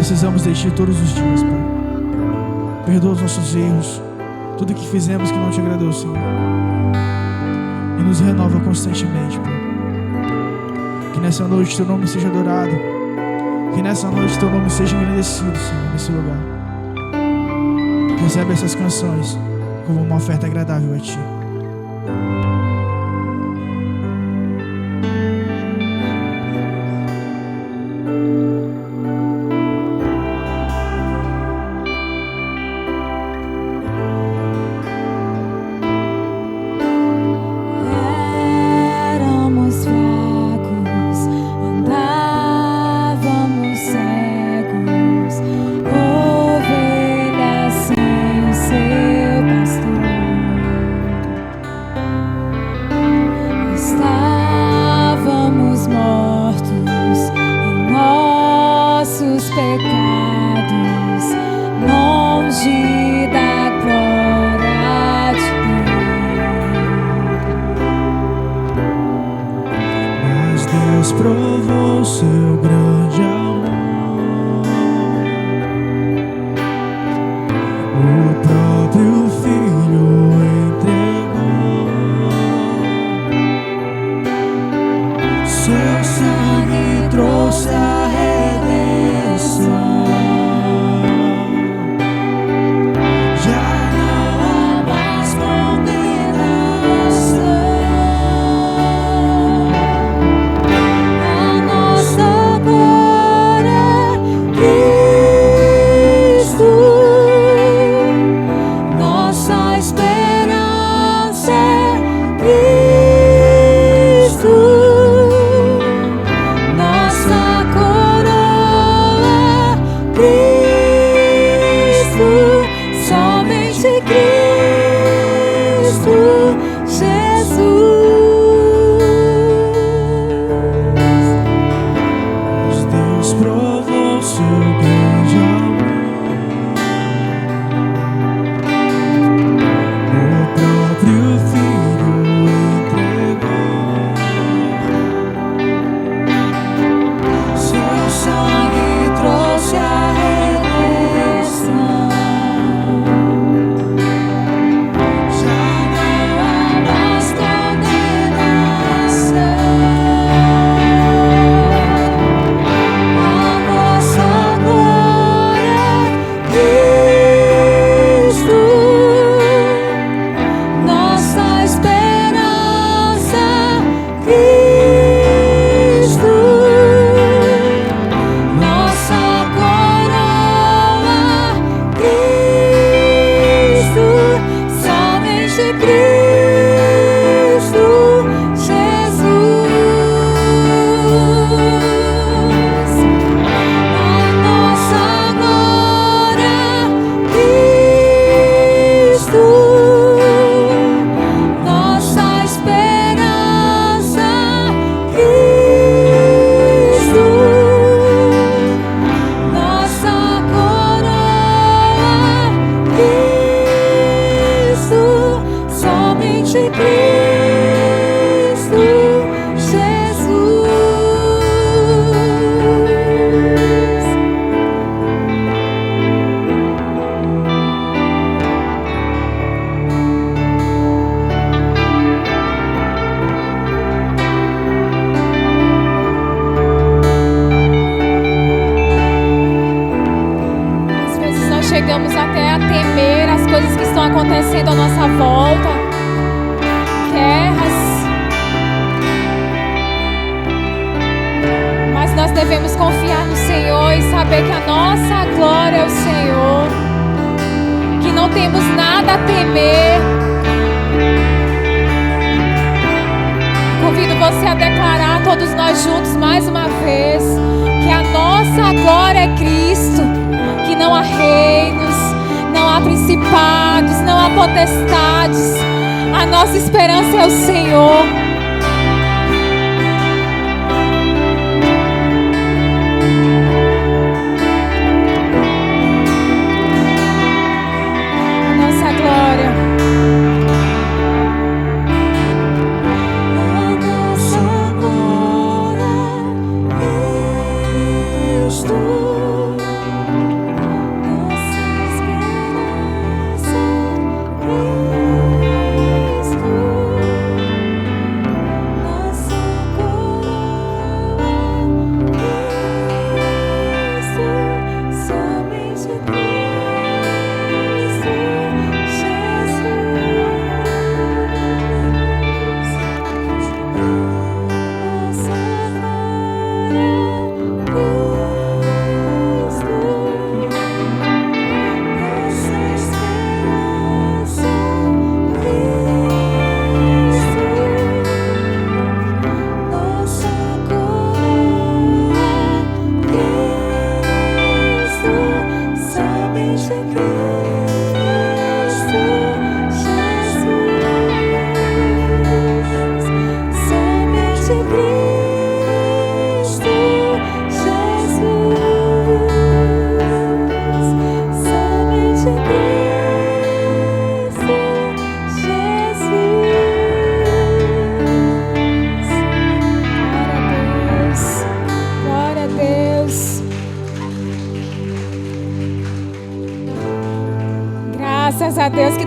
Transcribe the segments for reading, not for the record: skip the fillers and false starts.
Precisamos de Ti todos os dias, Pai. Perdoa os nossos erros, tudo que fizemos que não Te agradou, Senhor. E nos renova constantemente, Pai. Que nessa noite Teu nome seja adorado. Que nessa noite Teu nome seja engrandecido, Senhor, nesse lugar. Recebe essas canções como uma oferta agradável a Ti. Provou seu grande amor, o próprio Filho entregou, seu sangue trouxe a redenção. Chegamos até a temer as coisas que estão acontecendo à nossa volta, guerras, mas nós devemos confiar no Senhor e saber que a nossa glória é o Senhor, que não temos nada a temer. Convido você a declarar, todos nós juntos, mais uma vez, que a nossa glória é Cristo, que não há reinos, não há principados, não há potestades. A nossa esperança é o Senhor. A nossa glória.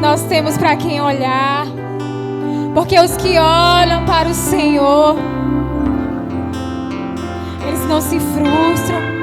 nós temos para quem olhar. Porque os que olham para o Senhor, eles não se frustram.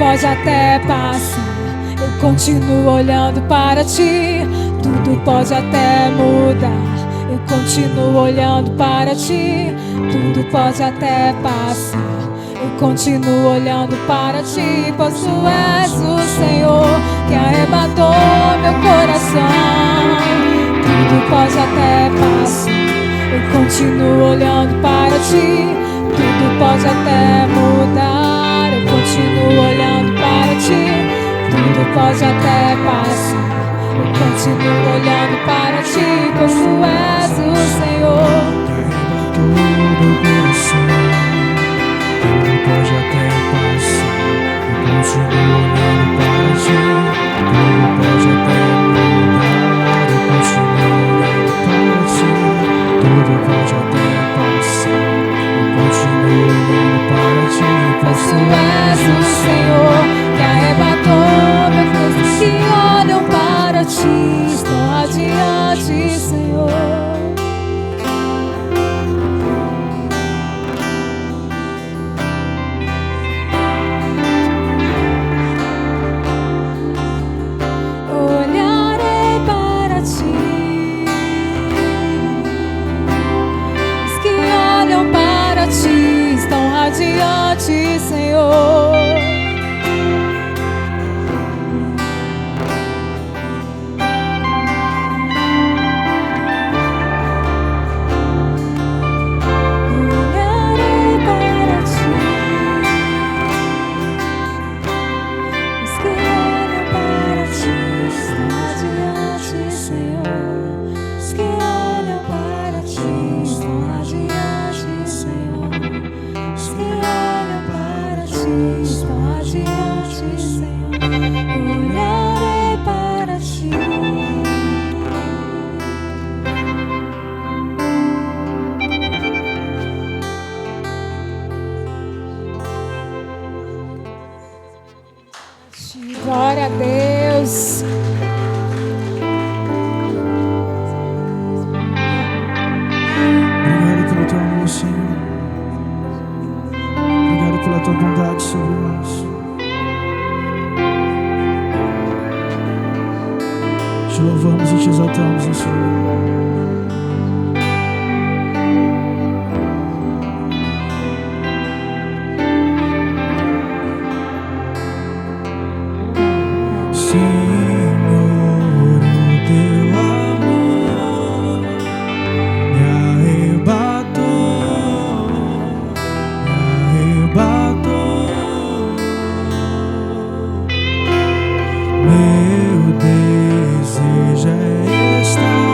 pode até passar, eu continuo olhando para ti. Tudo pode até mudar, eu continuo olhando para ti. Tudo pode até passar, eu continuo olhando para ti. Pois tu és o Senhor que arrebatou meu coração. Tudo pode até passar, eu continuo olhando para ti. Tudo pode até mudar, eu continuo olhando para ti. Tudo pode até passar, eu continuo olhando para ti. Pois tu és o Senhor que arrebatou meu coração. Tudo pode até passar, eu continuo olhando para ti. Tudo pode até mudar, eu continuo olhando para ti. Tudo pode até passar, eu continuo olhando para ti. Pois tu és o Senhor que arrebatou meus filhos que olham para ti. Estão adiante, Senhor. Olharei para ti. Os que olham para ti estão radiante, Senhor. Olharei para ti. Os que olham para ti estão radiante, Senhor. Os que olham para ti estão radiante, Senhor. Os que olham para ti estão adiante, Senhor. Olharei para ti. Glória a Deus. Obrigado pelo teu amor, Senhor. Obrigado pela tua bondade sobre nós. Te louvamos e te exaltamos nesse lugar. Senhor, o teu amor me arrebatou, Meu desejo é estar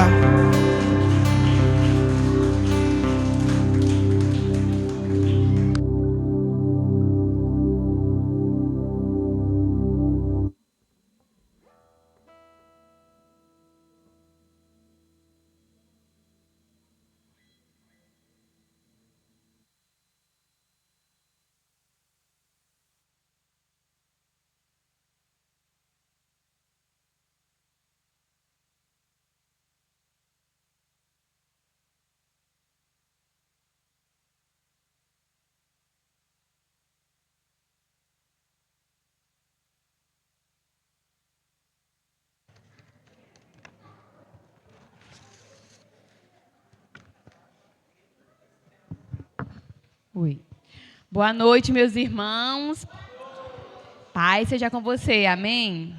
orar. Oi. Boa noite, meus irmãos. Paz seja com você, amém?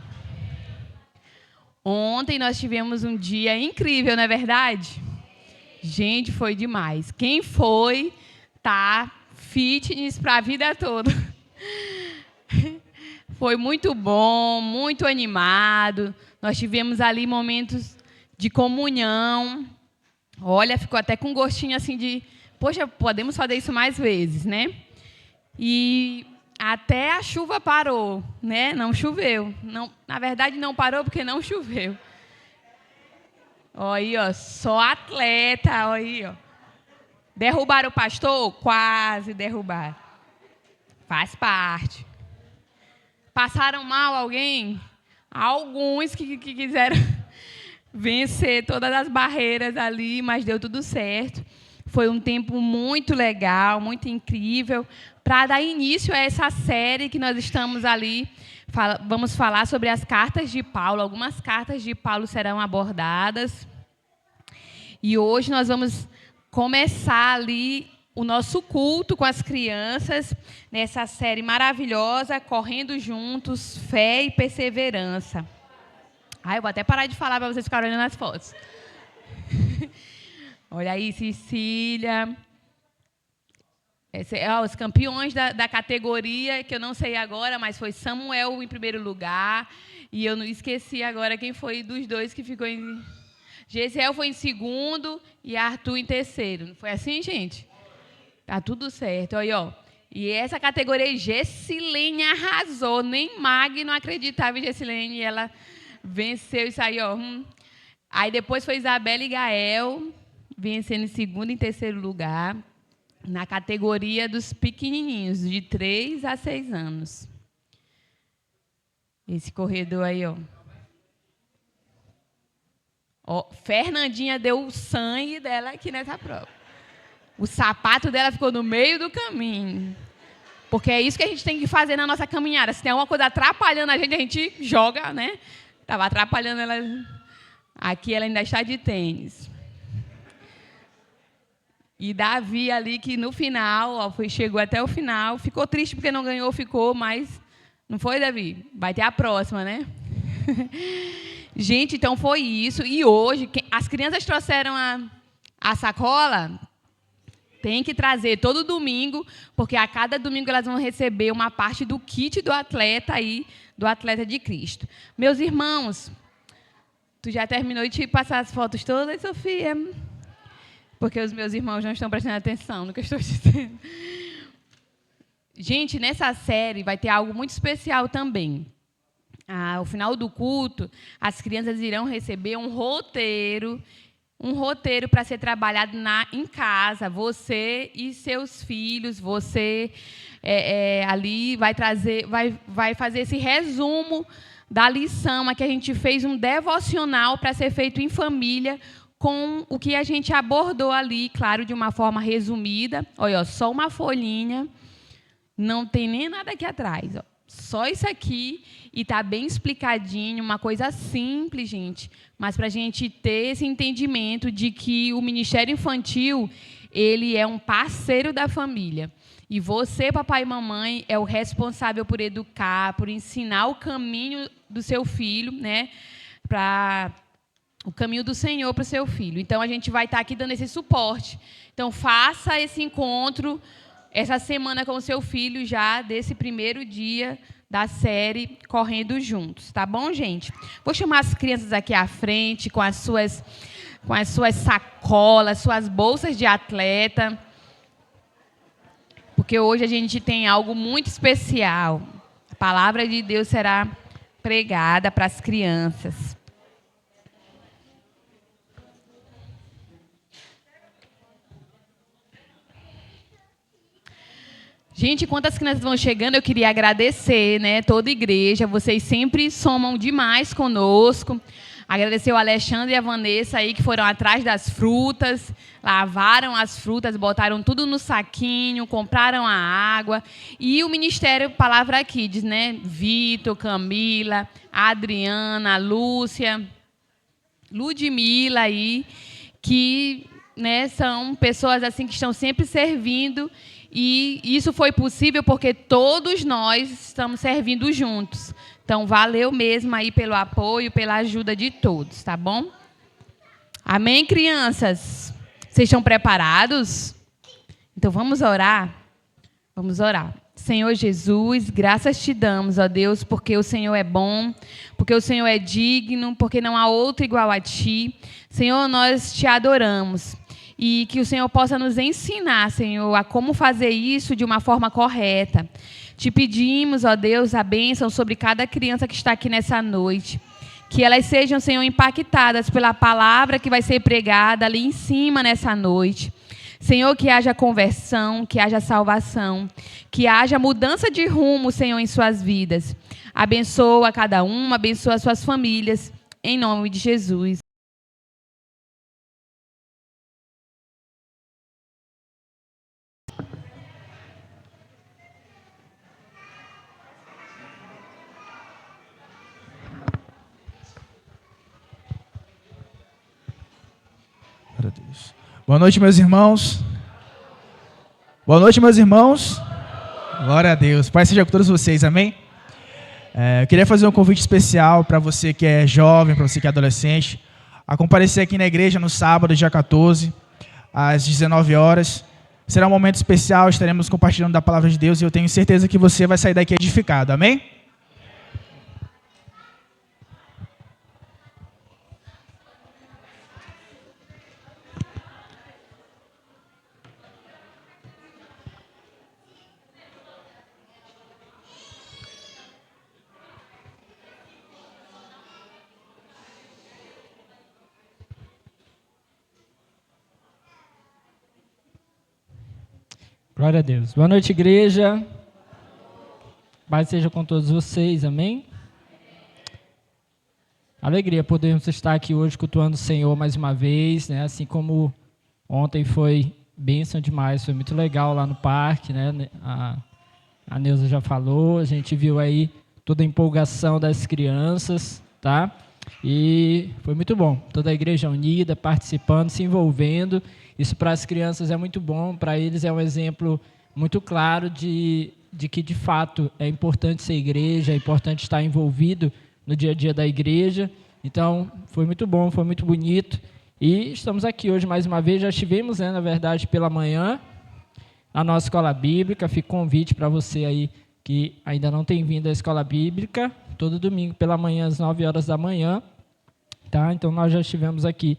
Ontem nós tivemos um dia incrível, não é verdade? Gente, foi demais. Quem foi, tá fitness para a vida toda. Foi muito bom, muito animado. Nós tivemos ali momentos de comunhão. Olha, ficou até com gostinho assim de... Poxa, podemos fazer isso mais vezes, né? E até a chuva parou, né? Não choveu. Não, na verdade, não parou porque não choveu. Olha aí, ó, só atleta, olha aí, ó. Derrubaram o pastor? Quase derrubaram. Faz parte. Passaram mal alguém? Alguns que quiseram vencer todas as barreiras ali, mas deu tudo certo. Foi um tempo muito legal, muito incrível, para dar início a essa série que nós estamos ali. Vamos falar sobre as cartas de Paulo. Algumas cartas de Paulo serão abordadas. E hoje nós vamos começar ali o nosso culto com as crianças, nessa série maravilhosa, Correndo Juntos, Fé e Perseverança. Eu vou até parar de falar para vocês ficarem olhando as fotos. Olha aí, Cecília. Os campeões da categoria, que eu não sei agora, mas foi Samuel em primeiro lugar. E eu não esqueci agora quem foi dos dois que ficou em... Gesiel foi em segundo e Arthur em terceiro. Não foi assim, gente? Tá tudo certo. Olha aí, ó. E essa categoria, Gessilene arrasou. Nem Mag não acreditava em Gessilene. E ela venceu isso aí, ó. Aí depois foi Isabela e Gael, vencendo em segundo e em terceiro lugar, na categoria dos pequenininhos, de 3 a 6 anos. Esse corredor aí, ó. Fernandinha deu o sangue dela aqui nessa prova. O sapato dela ficou no meio do caminho. Porque é isso que a gente tem que fazer na nossa caminhada. Se tem alguma coisa atrapalhando a gente joga, né? Estava atrapalhando ela. Aqui ela ainda está de tênis. E Davi ali, que no final, ó, chegou até o final, ficou triste porque não ganhou, mas não foi, Davi? Vai ter a próxima, né? Gente, então foi isso. E hoje, as crianças trouxeram a sacola, tem que trazer todo domingo, porque a cada domingo elas vão receber uma parte do kit do atleta aí, do atleta de Cristo. Meus irmãos, tu já terminou de passar as fotos todas, Sofia? Porque os meus irmãos não estão prestando atenção no que eu estou dizendo. Gente, nessa série vai ter algo muito especial também. Ao final do culto, as crianças irão receber um roteiro para ser trabalhado em casa. Você e seus filhos, você ali vai fazer esse resumo da lição, a que a gente fez um devocional para ser feito em família, com o que a gente abordou ali, claro, de uma forma resumida. Olha, ó, só uma folhinha, não tem nem nada aqui atrás, ó. Só isso aqui, e está bem explicadinho, uma coisa simples, gente, mas para a gente ter esse entendimento de que o Ministério Infantil, ele é um parceiro da família. E você, papai e mamãe, é o responsável por educar, por ensinar o caminho do seu filho, né, o caminho do Senhor para o seu filho. Então, a gente vai estar aqui dando esse suporte. Então, faça esse encontro essa semana com o seu filho, já desse primeiro dia da série Correndo Juntos. Tá bom, gente? Vou chamar as crianças aqui à frente com as suas com as suas sacolas, suas bolsas de atleta, porque hoje a gente tem algo muito especial. A palavra de Deus será pregada para as crianças. Gente, enquanto as crianças vão chegando, eu queria agradecer, né, toda a igreja. Vocês sempre somam demais conosco. Agradecer o Alexandre e a Vanessa aí, que foram atrás das frutas, lavaram as frutas, botaram tudo no saquinho, compraram a água. E o Ministério Palavra Kids, né? Vitor, Camila, Adriana, Lúcia, Ludmila aí, que, né, são pessoas assim que estão sempre servindo. E isso foi possível porque todos nós estamos servindo juntos. Então, valeu mesmo aí pelo apoio, pela ajuda de todos, tá bom? Amém, crianças? Vocês estão preparados? Então, vamos orar? Vamos orar. Senhor Jesus, graças te damos, ó Deus, porque o Senhor é bom, porque o Senhor é digno, porque não há outro igual a ti. Senhor, nós te adoramos. E que o Senhor possa nos ensinar, Senhor, a como fazer isso de uma forma correta. Te pedimos, ó Deus, a bênção sobre cada criança que está aqui nessa noite. Que elas sejam, Senhor, impactadas pela palavra que vai ser pregada ali em cima nessa noite. Senhor, que haja conversão, que haja salvação, que haja mudança de rumo, Senhor, em suas vidas. Abençoa cada uma, abençoa as suas famílias, em nome de Jesus. Boa noite, meus irmãos. Boa noite, meus irmãos. Glória a Deus. Pai seja com todos vocês, amém? Eu queria fazer um convite especial para você que é jovem, para você que é adolescente, a comparecer aqui na igreja no sábado, dia 14, às 19 horas. Será um momento especial, estaremos compartilhando da palavra de Deus e eu tenho certeza que você vai sair daqui edificado, amém? Glória a Deus. Boa noite, igreja. Paz seja com todos vocês, amém? Alegria podermos estar aqui hoje cultuando o Senhor mais uma vez, né? Assim como ontem foi bênção demais, foi muito legal lá no parque, né? A Neuza já falou, a gente viu aí toda a empolgação das crianças, tá? E foi muito bom, toda a igreja unida, participando, se envolvendo. Isso para as crianças é muito bom, para eles é um exemplo muito claro de que, de fato, é importante ser igreja, é importante estar envolvido no dia a dia da igreja. Então, foi muito bom, foi muito bonito. E estamos aqui hoje mais uma vez, já estivemos, né, na verdade, pela manhã, na nossa escola bíblica. Fica o convite para você aí que ainda não tem vindo à escola bíblica, todo domingo pela manhã, às 9 horas da manhã. Tá? Então, nós já estivemos aqui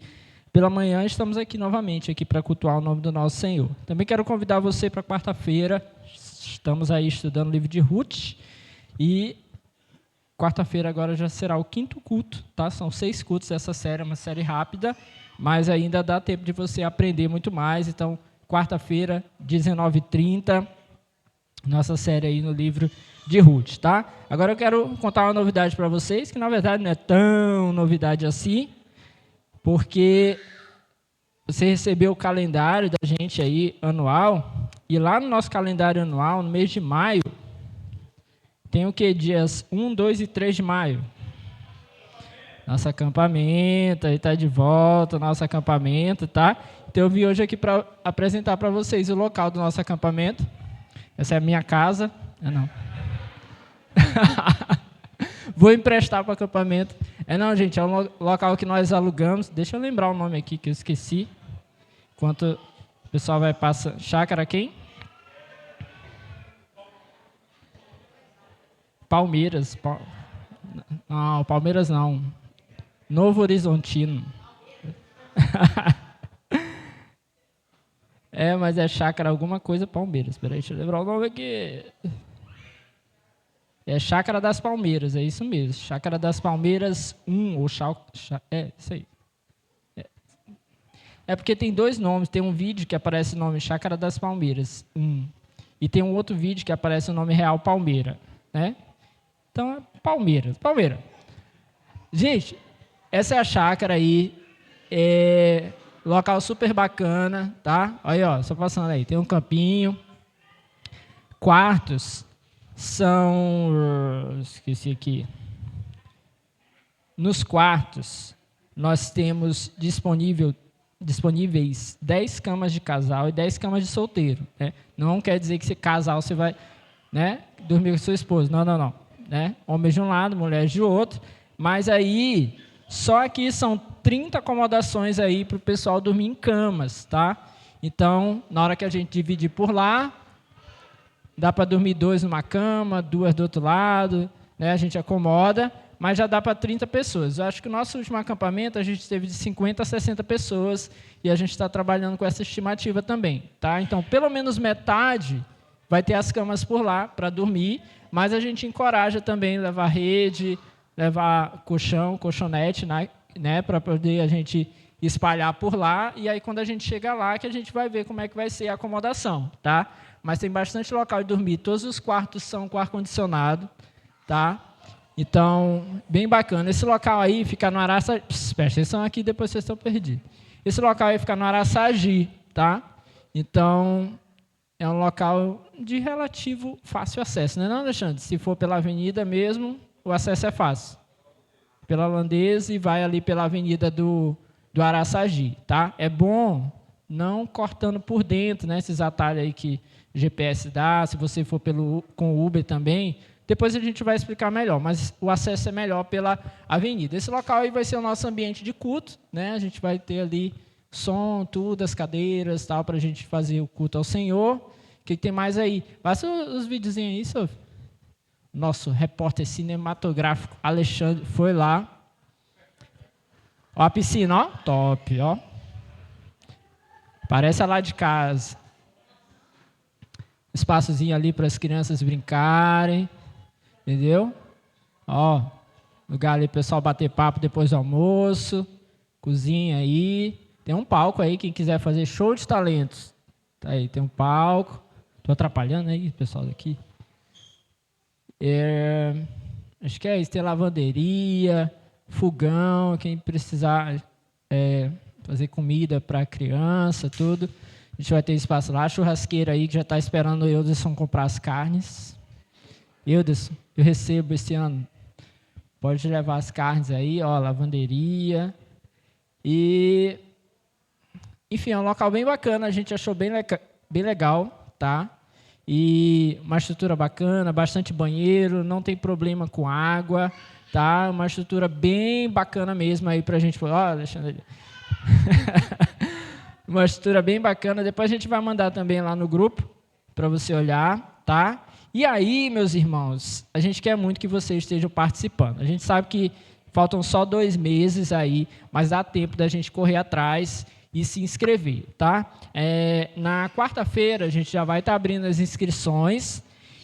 pela manhã, estamos aqui novamente aqui para cultuar o nome do nosso Senhor. Também quero convidar você para quarta-feira. Estamos aí estudando o livro de Ruth. E quarta-feira agora já será o 5º culto. Tá? São 6 cultos dessa série, uma série rápida, mas ainda dá tempo de você aprender muito mais. Então, quarta-feira, 19h30, nossa série aí no livro de Ruth. Tá? Agora eu quero contar uma novidade para vocês, que na verdade não é tão novidade assim, porque você recebeu o calendário da gente aí, anual, e lá no nosso calendário anual, no mês de maio, tem o quê? Dias 1, 2 e 3 de maio. Nosso acampamento, aí está de volta, nosso acampamento, tá? Então eu vim hoje aqui para apresentar para vocês o local do nosso acampamento. Essa é a minha casa. Não. Vou emprestar para o acampamento. Não, gente, é um local que nós alugamos. Deixa eu lembrar o nome aqui, que eu esqueci. Enquanto o pessoal vai passar. Chácara quem? Palmeiras. Não, Palmeiras não. Novo Horizontino. Mas é Chácara alguma coisa Palmeiras. Espera aí, deixa eu lembrar o nome aqui. É Chácara das Palmeiras, é isso mesmo. Chácara das Palmeiras 1, ou isso aí. É porque tem dois nomes. Tem um vídeo que aparece o nome Chácara das Palmeiras 1. E tem um outro vídeo que aparece o nome real Palmeira. Né? Então, é Palmeiras. Gente, essa é a chácara aí. Local super bacana, tá? Olha, ó, só passando aí. Tem um campinho. Quartos são... esqueci aqui. Nos quartos, nós temos disponíveis 10 camas de casal e 10 camas de solteiro. Né? Não quer dizer que se casal você vai, né, dormir com sua esposa. Não. Né? Homens de um lado, mulheres de outro. Mas aí, só aqui são 30 acomodações aí para o pessoal dormir em camas, tá? Então, na hora que a gente dividir por lá, dá para dormir 2 numa cama, 2 do outro lado, né? A gente acomoda, mas já dá para 30 pessoas. Eu acho que o nosso último acampamento a gente teve de 50 a 60 pessoas e a gente está trabalhando com essa estimativa também, tá? Então, pelo menos metade vai ter as camas por lá para dormir, mas a gente encoraja também levar rede, levar colchão, colchonete, né, para poder a gente espalhar por lá, e aí quando a gente chega lá que a gente vai ver como é que vai ser a acomodação, tá? Mas tem bastante local de dormir, todos os quartos são com ar-condicionado, tá? Então, bem bacana. Esse local aí fica no Araçagi, presta atenção aqui, depois vocês estão perdidos. Esse local aí fica no Araçagi, tá? Então, é um local de relativo fácil acesso, não é não, Alexandre? Se for pela avenida mesmo, o acesso é fácil. Pela Holandesa e vai ali pela avenida do Araçagi, tá? É bom não cortando por dentro, né? Esses atalhos aí que o GPS dá, se você for com o Uber também, depois a gente vai explicar melhor, mas o acesso é melhor pela avenida. Esse local aí vai ser o nosso ambiente de culto, né? A gente vai ter ali som, tudo, as cadeiras, tal, para a gente fazer o culto ao Senhor. O que tem mais aí? Passa os videozinhos aí, Sofia. Nosso repórter cinematográfico Alexandre foi lá. Ó a piscina, ó, top, ó. Parece a lá de casa. Espaçozinho ali para as crianças brincarem, entendeu? Ó, lugar ali para o pessoal bater papo depois do almoço. Cozinha aí. Tem um palco aí, quem quiser fazer show de talentos. Tá aí, tem um palco. Estou atrapalhando aí, pessoal daqui. Acho que é isso, tem lavanderia, fogão, quem precisar fazer comida para a criança, tudo. A gente vai ter espaço lá, churrasqueira aí que já está esperando o Euderson comprar as carnes. Euderson, eu recebo esse ano. Pode levar as carnes aí, ó, lavanderia. E, enfim, é um local bem bacana, a gente achou bem legal, tá? E uma estrutura bacana, bastante banheiro, não tem problema com água, tá? Uma estrutura bem bacana mesmo aí pra gente... Ó, Alexandre... Uma estrutura bem bacana, depois a gente vai mandar também lá no grupo para você olhar, tá? E aí, meus irmãos, a gente quer muito que vocês estejam participando. A gente sabe que faltam só 2 meses aí, mas dá tempo da gente correr atrás e se inscrever, tá? Na quarta-feira a gente já vai estar abrindo as inscrições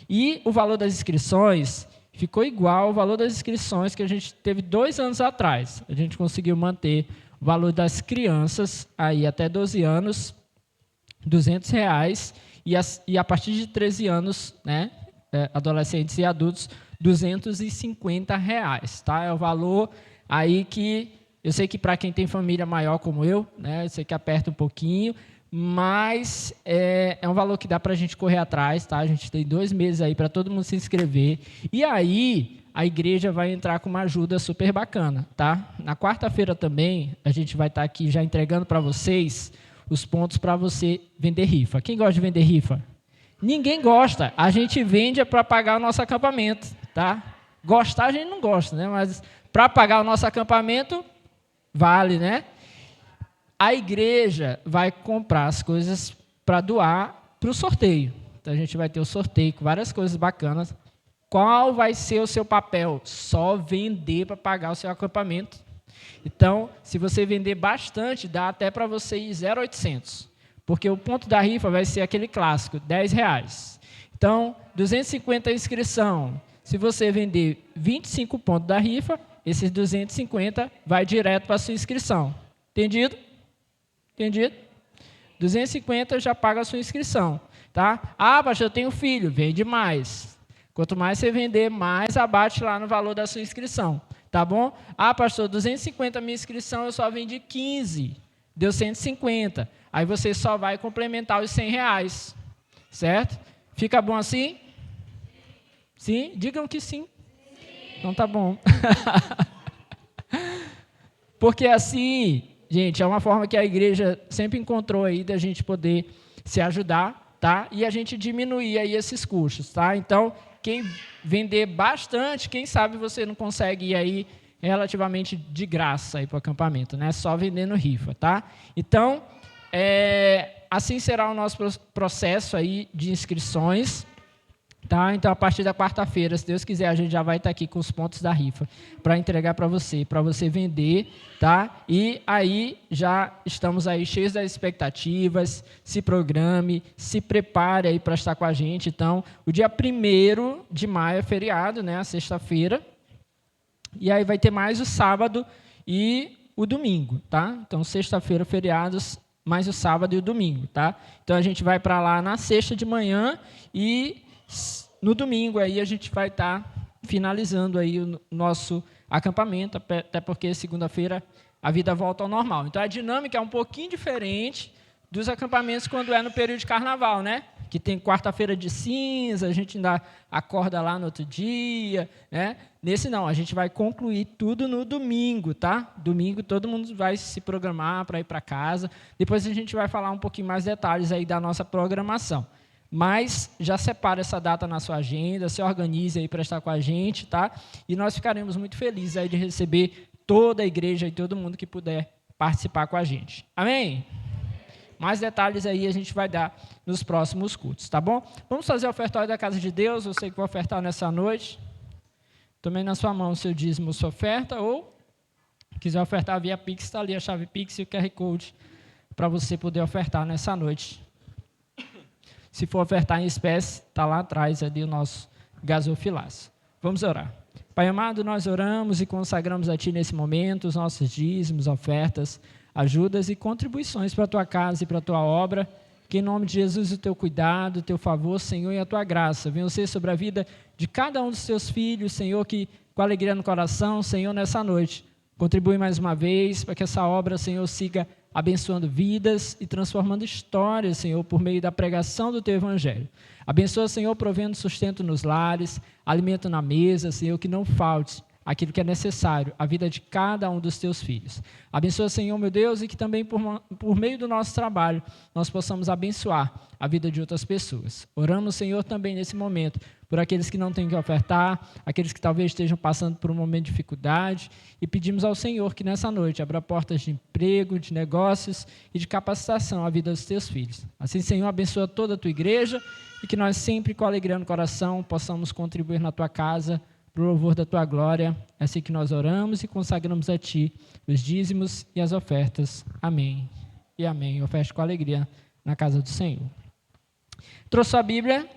e o valor das inscrições ficou igual ao valor das inscrições que a gente teve 2 anos atrás. A gente conseguiu manter o valor das crianças aí até 12 anos, R$200, e a partir de 13 anos, né, adolescentes e adultos, R$250, tá? É o valor aí que eu sei que para quem tem família maior como eu, né, eu sei que aperta um pouquinho, mas é um valor que dá para a gente correr atrás, tá? A gente tem 2 meses aí para todo mundo se inscrever. E aí a igreja vai entrar com uma ajuda super bacana, tá? Na quarta-feira também a gente vai estar aqui já entregando para vocês os pontos para você vender rifa. Quem gosta de vender rifa? Ninguém gosta. A gente vende para pagar o nosso acampamento, tá? Gostar a gente não gosta, né? Mas para pagar o nosso acampamento vale, né? A igreja vai comprar as coisas para doar para o sorteio. Então, a gente vai ter o sorteio com várias coisas bacanas. Qual vai ser o seu papel? Só vender para pagar o seu acampamento. Então, se você vender bastante, dá até para você ir 0,800. Porque o ponto da rifa vai ser aquele clássico, R$10. Então, 250 a inscrição. Se você vender 25 pontos da rifa, esses 250 vai direto para a sua inscrição. Entendido? Entendido? 250 já paga a sua inscrição. Tá? Ah, pastor, eu tenho filho, vende mais. Quanto mais você vender, mais abate lá no valor da sua inscrição. Tá bom? Ah, pastor, 250 minha inscrição, eu só vendi 15. Deu 150. Aí você só vai complementar os R$100. Certo? Fica bom assim? Sim? Digam que sim. Então tá bom. Porque assim, gente, é uma forma que a igreja sempre encontrou aí da gente poder se ajudar, tá? E a gente diminuir aí esses custos, tá? Então, quem vender bastante, quem sabe você não consegue ir aí relativamente de graça aí para o acampamento, né? Só vendendo rifa, tá? Então, assim será o nosso processo aí de inscrições, tá? Então, a partir da quarta-feira, se Deus quiser, a gente já vai estar aqui com os pontos da rifa para entregar para você vender, tá? E aí já estamos aí cheios das expectativas, se programe, se prepare aí para estar com a gente. Então, o dia 1º de maio é feriado, né? A sexta-feira. E aí vai ter mais o sábado e o domingo, tá? Então, sexta-feira, feriados, mais o sábado e o domingo, tá? Então, a gente vai para lá na sexta de manhã e no domingo aí a gente vai estar finalizando aí o nosso acampamento, até porque segunda-feira a vida volta ao normal. Então, a dinâmica é um pouquinho diferente dos acampamentos quando é no período de carnaval, né? Que tem quarta-feira de cinza, a gente ainda acorda lá no outro dia, né? Nesse não, a gente vai concluir tudo no domingo, tá? Domingo todo mundo vai se programar para ir para casa. Depois a gente vai falar um pouquinho mais detalhes aí da nossa programação. Mas já separa essa data na sua agenda, se organize aí para estar com a gente, tá? E nós ficaremos muito felizes aí de receber toda a igreja e todo mundo que puder participar com a gente. Amém? Mais detalhes aí a gente vai dar nos próximos cultos, tá bom? Vamos fazer o ofertório da casa de Deus, você que vai ofertar nessa noite. Tomei na sua mão o seu dízimo, sua oferta, ou quiser ofertar via Pix, está ali a chave Pix e o QR Code para você poder ofertar nessa noite. Se for ofertar em espécie, está lá atrás ali o nosso gasofilaço. Vamos orar. Pai amado, nós oramos e consagramos a Ti nesse momento os nossos dízimos, ofertas, ajudas e contribuições para a Tua casa e para a Tua obra. Que em nome de Jesus o Teu cuidado, o Teu favor, Senhor, e a Tua graça venham ser sobre a vida de cada um dos Teus filhos, Senhor, que com alegria no coração, Senhor, nessa noite, contribui mais uma vez para que essa obra, Senhor, siga abençoando vidas e transformando histórias, Senhor, por meio da pregação do Teu Evangelho. Abençoa, Senhor, provendo sustento nos lares, alimento na mesa, Senhor, que não falte aquilo que é necessário, a vida de cada um dos Teus filhos. Abençoa, Senhor, meu Deus, e que também por meio do nosso trabalho, nós possamos abençoar a vida de outras pessoas. Oramos, Senhor, também nesse momento, por aqueles que não têm que ofertar, aqueles que talvez estejam passando por um momento de dificuldade, e pedimos ao Senhor que nessa noite abra portas de emprego, de negócios e de capacitação à vida dos Teus filhos. Assim, Senhor, abençoa toda a Tua igreja e que nós sempre, com alegria no coração, possamos contribuir na Tua casa, para o louvor da Tua glória. É assim que nós oramos e consagramos a Ti os dízimos e as ofertas. Amém e amém. Oferte com alegria na casa do Senhor. Trouxe a Bíblia?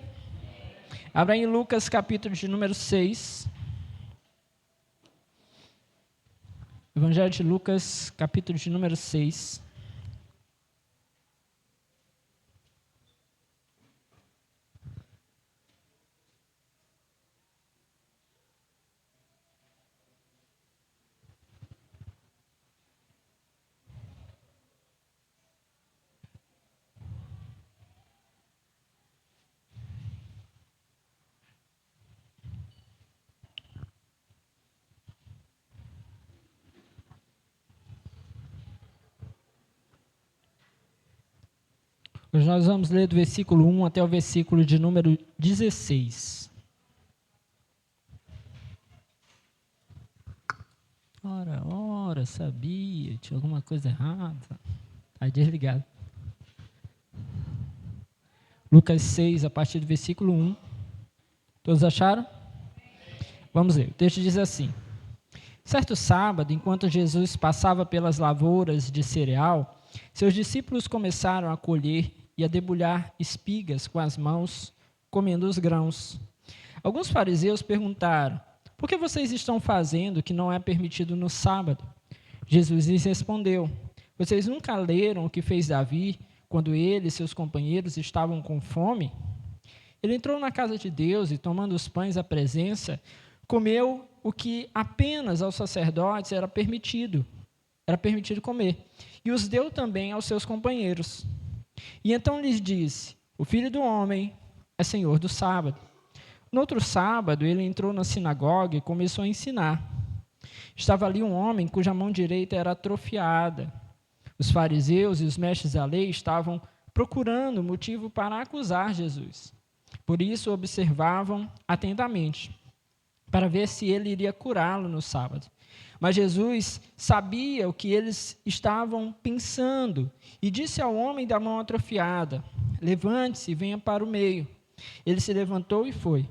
Abra em Lucas, capítulo de número 6. Evangelho de Lucas, capítulo de número 6. Hoje nós vamos ler do versículo 1 até o versículo de número 16. Ora, sabia, tinha alguma coisa errada. Está desligado. Lucas 6, a partir do versículo 1. Todos acharam? Vamos ler. O texto diz assim: Certo sábado, enquanto Jesus passava pelas lavouras de cereal, seus discípulos começaram a colher e a debulhar espigas com as mãos, comendo os grãos. Alguns fariseus perguntaram: por que vocês estão fazendo o que não é permitido no sábado? Jesus lhes respondeu: vocês nunca leram o que fez Davi quando ele e seus companheiros estavam com fome? Ele entrou na casa de Deus e, tomando os pães da presença, comeu o que apenas aos sacerdotes era permitido comer, e os deu também aos seus companheiros. E então lhes disse: o Filho do Homem é Senhor do sábado. No outro sábado, ele entrou na sinagoga e começou a ensinar. Estava ali um homem cuja mão direita era atrofiada. Os fariseus e os mestres da lei estavam procurando motivo para acusar Jesus. Por isso, observavam atentamente, para ver se ele iria curá-lo no sábado. Mas Jesus sabia o que eles estavam pensando e disse ao homem da mão atrofiada: levante-se e venha para o meio. Ele se levantou e foi.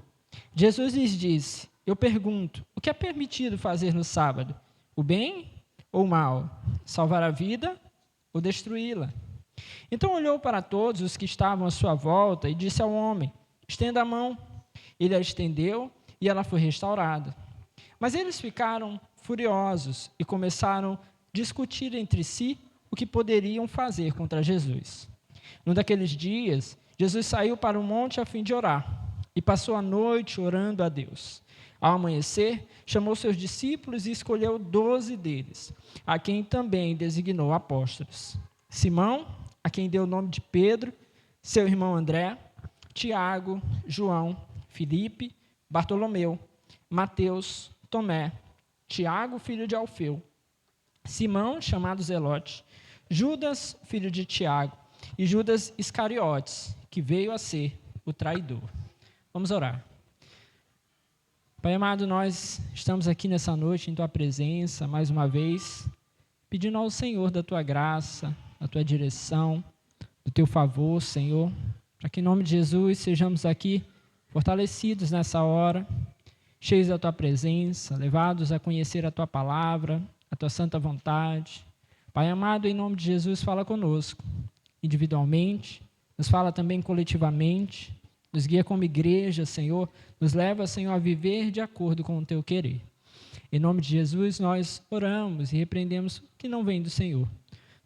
Jesus lhes disse: eu pergunto, o que é permitido fazer no sábado? O bem ou o mal? Salvar a vida ou destruí-la? Então olhou para todos os que estavam à sua volta e disse ao homem: estenda a mão. Ele a estendeu e ela foi restaurada. Mas eles ficaram furiosos e começaram a discutir entre si o que poderiam fazer contra Jesus. Num daqueles dias, Jesus saiu para o monte a fim de orar e passou a noite orando a Deus. Ao amanhecer, chamou seus discípulos e escolheu 12 deles, a quem também designou apóstolos: Simão, a quem deu o nome de Pedro, seu irmão André, Tiago, João, Filipe, Bartolomeu, Mateus, Tomé, Tiago, filho de Alfeu, Simão, chamado Zelote, Judas, filho de Tiago, e Judas Iscariotes, que veio a ser o traidor. Vamos orar. Pai amado, nós estamos aqui nessa noite em Tua presença, mais uma vez, pedindo ao Senhor da Tua graça, da Tua direção, do Teu favor, Senhor, para que em nome de Jesus sejamos aqui fortalecidos nessa hora, cheios da Tua presença, levados a conhecer a Tua palavra, a Tua santa vontade. Pai amado, em nome de Jesus, fala conosco, individualmente, nos fala também coletivamente, nos guia como igreja, Senhor, nos leva, Senhor, a viver de acordo com o Teu querer. Em nome de Jesus, nós oramos e repreendemos o que não vem do Senhor.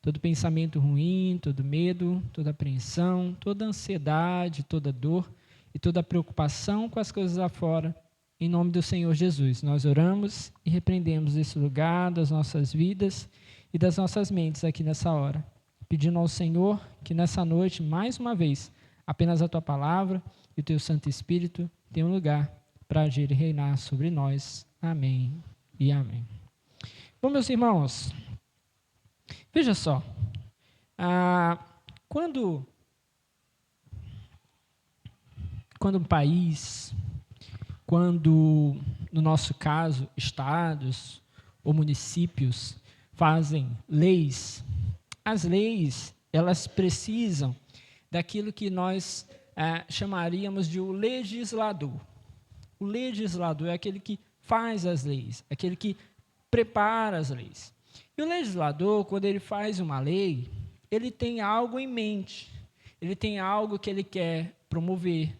Todo pensamento ruim, todo medo, toda apreensão, toda ansiedade, toda dor e toda preocupação com as coisas lá fora, em nome do Senhor Jesus. Nós oramos e repreendemos esse lugar das nossas vidas e das nossas mentes aqui nessa hora, pedindo ao Senhor que nessa noite, mais uma vez, apenas a Tua palavra e o Teu Santo Espírito tenham lugar para agir e reinar sobre nós. Amém e amém. Bom, meus irmãos, veja só, quando um país, quando, no nosso caso, estados ou municípios fazem leis, as leis, elas precisam daquilo que nós chamaríamos de o legislador. O legislador é aquele que faz as leis, aquele que prepara as leis. E o legislador, quando ele faz uma lei, ele tem algo em mente, ele tem algo que ele quer promover,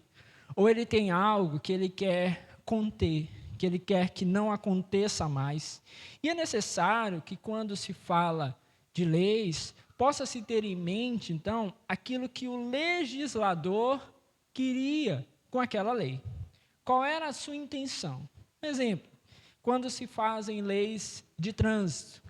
ou ele tem algo que ele quer conter, que ele quer que não aconteça mais. E é necessário que, quando se fala de leis, possa-se ter em mente, então, aquilo que o legislador queria com aquela lei. Qual era a sua intenção? Por exemplo, quando se fazem leis de trânsito,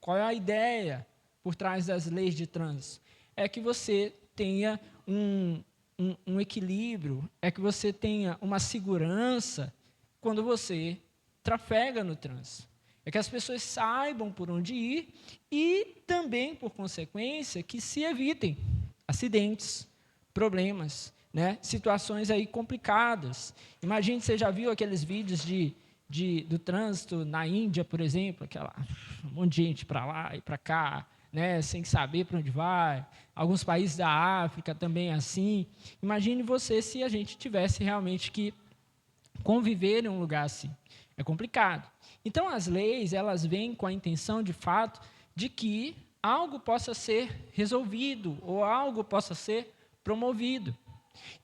qual é a ideia por trás das leis de trânsito? É que você tenha um equilíbrio, é que você tenha uma segurança quando você trafega no trânsito. É que as pessoas saibam por onde ir e também, por consequência, que se evitem acidentes, problemas, né? Situações aí complicadas. Imagine, você já viu aqueles vídeos do trânsito na Índia, por exemplo, um monte de gente para lá e para cá, né? Sem saber para onde vai. Alguns países da África também assim. Imagine você se a gente tivesse realmente que conviver em um lugar assim. É complicado. Então, as leis, elas vêm com a intenção, de fato, de que algo possa ser resolvido ou algo possa ser promovido.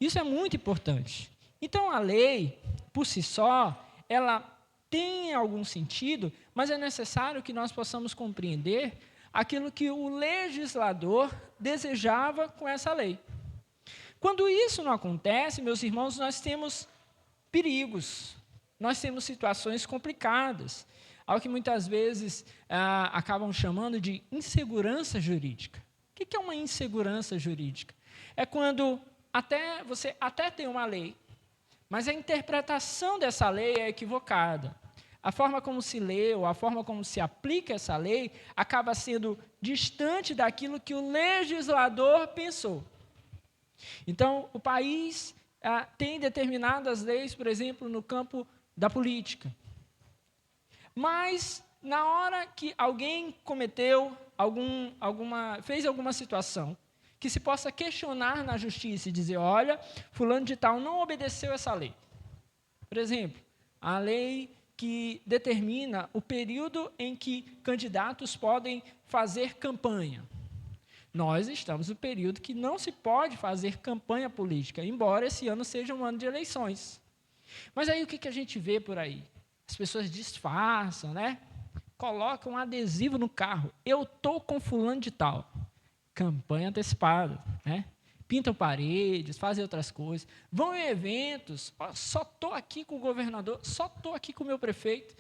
Isso é muito importante. Então, a lei, por si só, ela tem algum sentido, mas é necessário que nós possamos compreender aquilo que o legislador desejava com essa lei. Quando isso não acontece, meus irmãos, nós temos perigos, nós temos situações complicadas, algo que muitas vezes acabam chamando de insegurança jurídica. O que é uma insegurança jurídica? É quando você até tem uma lei, mas a interpretação dessa lei é equivocada. A forma como se lê ou a forma como se aplica essa lei acaba sendo distante daquilo que o legislador pensou. Então, o país tem determinadas leis, por exemplo, no campo da política. Mas, na hora que alguém cometeu fez alguma situação que se possa questionar na justiça e dizer, olha, fulano de tal não obedeceu essa lei. Por exemplo, a lei que determina o período em que candidatos podem fazer campanha. Nós estamos no período que não se pode fazer campanha política, embora esse ano seja um ano de eleições. Mas aí o que a gente vê por aí? As pessoas disfarçam, né? Colocam um adesivo no carro. Eu estou com fulano de tal. Campanha antecipada, né? Pintam paredes, fazem outras coisas. Vão em eventos. Só estou aqui com o governador, só estou aqui com o meu prefeito.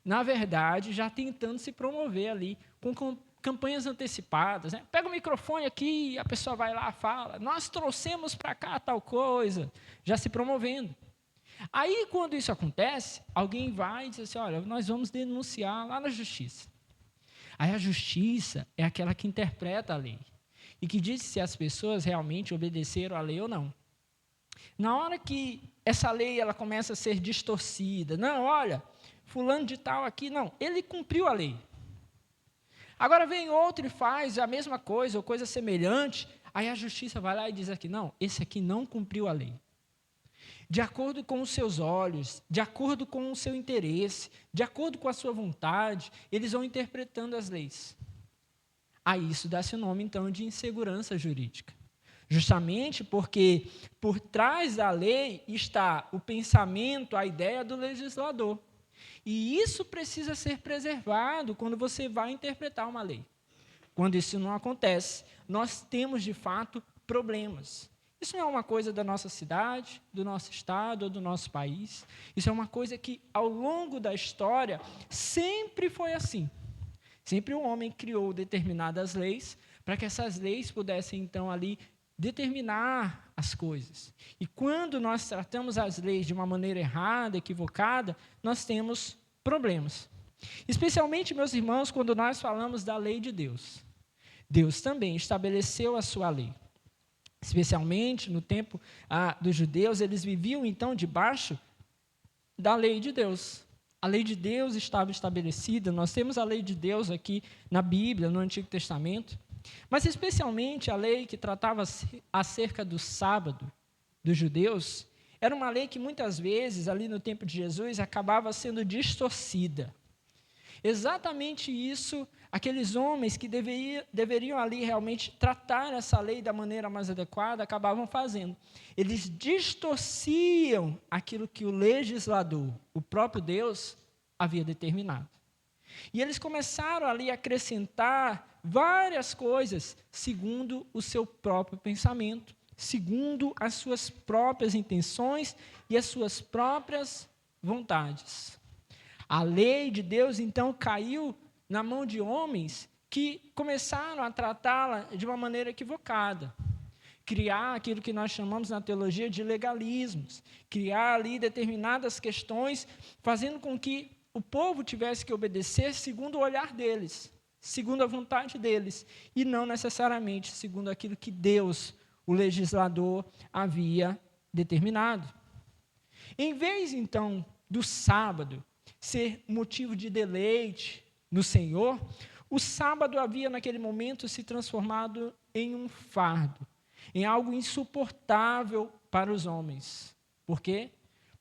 Na verdade, já tentando se promover ali, com campanhas antecipadas, né? Pega o microfone aqui, a pessoa vai lá e fala, nós trouxemos para cá tal coisa, já se promovendo. Aí, quando isso acontece, alguém vai e diz assim, olha, nós vamos denunciar lá na justiça. Aí a justiça é aquela que interpreta a lei e que diz se as pessoas realmente obedeceram à lei ou não. Na hora que essa lei ela começa a ser distorcida, não, olha, fulano de tal aqui, não, ele cumpriu a lei. Agora vem outro e faz a mesma coisa, ou coisa semelhante, aí a justiça vai lá e diz aqui, não, esse aqui não cumpriu a lei. De acordo com os seus olhos, de acordo com o seu interesse, de acordo com a sua vontade, eles vão interpretando as leis. A isso dá-se o nome, então, de insegurança jurídica. Justamente porque por trás da lei está o pensamento, a ideia do legislador. E isso precisa ser preservado quando você vai interpretar uma lei. Quando isso não acontece, nós temos, de fato, problemas. Isso não é uma coisa da nossa cidade, do nosso estado ou do nosso país. Isso é uma coisa que, ao longo da história, sempre foi assim. Sempre o homem criou determinadas leis para que essas leis pudessem, então, ali determinar as coisas. E quando nós tratamos as leis de uma maneira errada, equivocada, nós temos problemas. Especialmente, meus irmãos, quando nós falamos da lei de Deus. Deus também estabeleceu a sua lei. Especialmente no tempo dos judeus, eles viviam, então, debaixo da lei de Deus. A lei de Deus estava estabelecida, nós temos a lei de Deus aqui na Bíblia, no Antigo Testamento, mas especialmente a lei que tratava acerca do sábado dos judeus, era uma lei que muitas vezes, ali no tempo de Jesus, acabava sendo distorcida. Exatamente isso, aqueles homens que deveriam ali realmente tratar essa lei da maneira mais adequada, acabavam fazendo. Eles distorciam aquilo que o legislador, o próprio Deus, havia determinado. E eles começaram ali a acrescentar várias coisas, segundo o seu próprio pensamento, segundo as suas próprias intenções e as suas próprias vontades. A lei de Deus, então, caiu na mão de homens que começaram a tratá-la de uma maneira equivocada. Criar aquilo que nós chamamos na teologia de legalismos. Criar ali determinadas questões, fazendo com que o povo tivesse que obedecer segundo o olhar deles, segundo a vontade deles, e não necessariamente segundo aquilo que Deus, o legislador, havia determinado. Em vez, então, do sábado ser motivo de deleite no Senhor, o sábado havia naquele momento se transformado em um fardo, em algo insuportável para os homens. Por quê?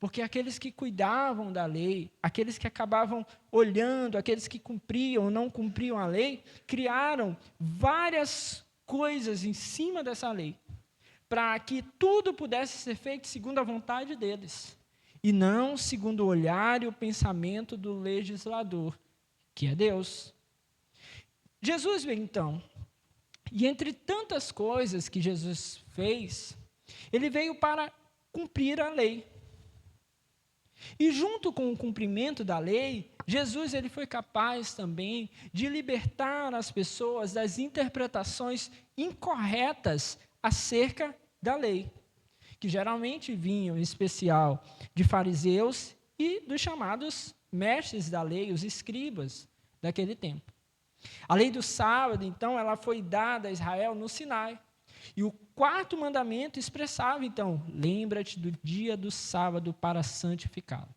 Porque aqueles que cuidavam da lei, aqueles que acabavam olhando, aqueles que cumpriam ou não cumpriam a lei, criaram várias coisas em cima dessa lei, para que tudo pudesse ser feito segundo a vontade deles, e não segundo o olhar e o pensamento do legislador, que é Deus. Jesus veio então, e entre tantas coisas que Jesus fez, ele veio para cumprir a lei. E junto com o cumprimento da lei, Jesus ele foi capaz também de libertar as pessoas das interpretações incorretas acerca da lei, que geralmente vinham, em especial, de fariseus e dos chamados mestres da lei, os escribas daquele tempo. A lei do sábado, então, ela foi dada a Israel no Sinai. E o quarto mandamento expressava, então, lembra-te do dia do sábado para santificá-lo.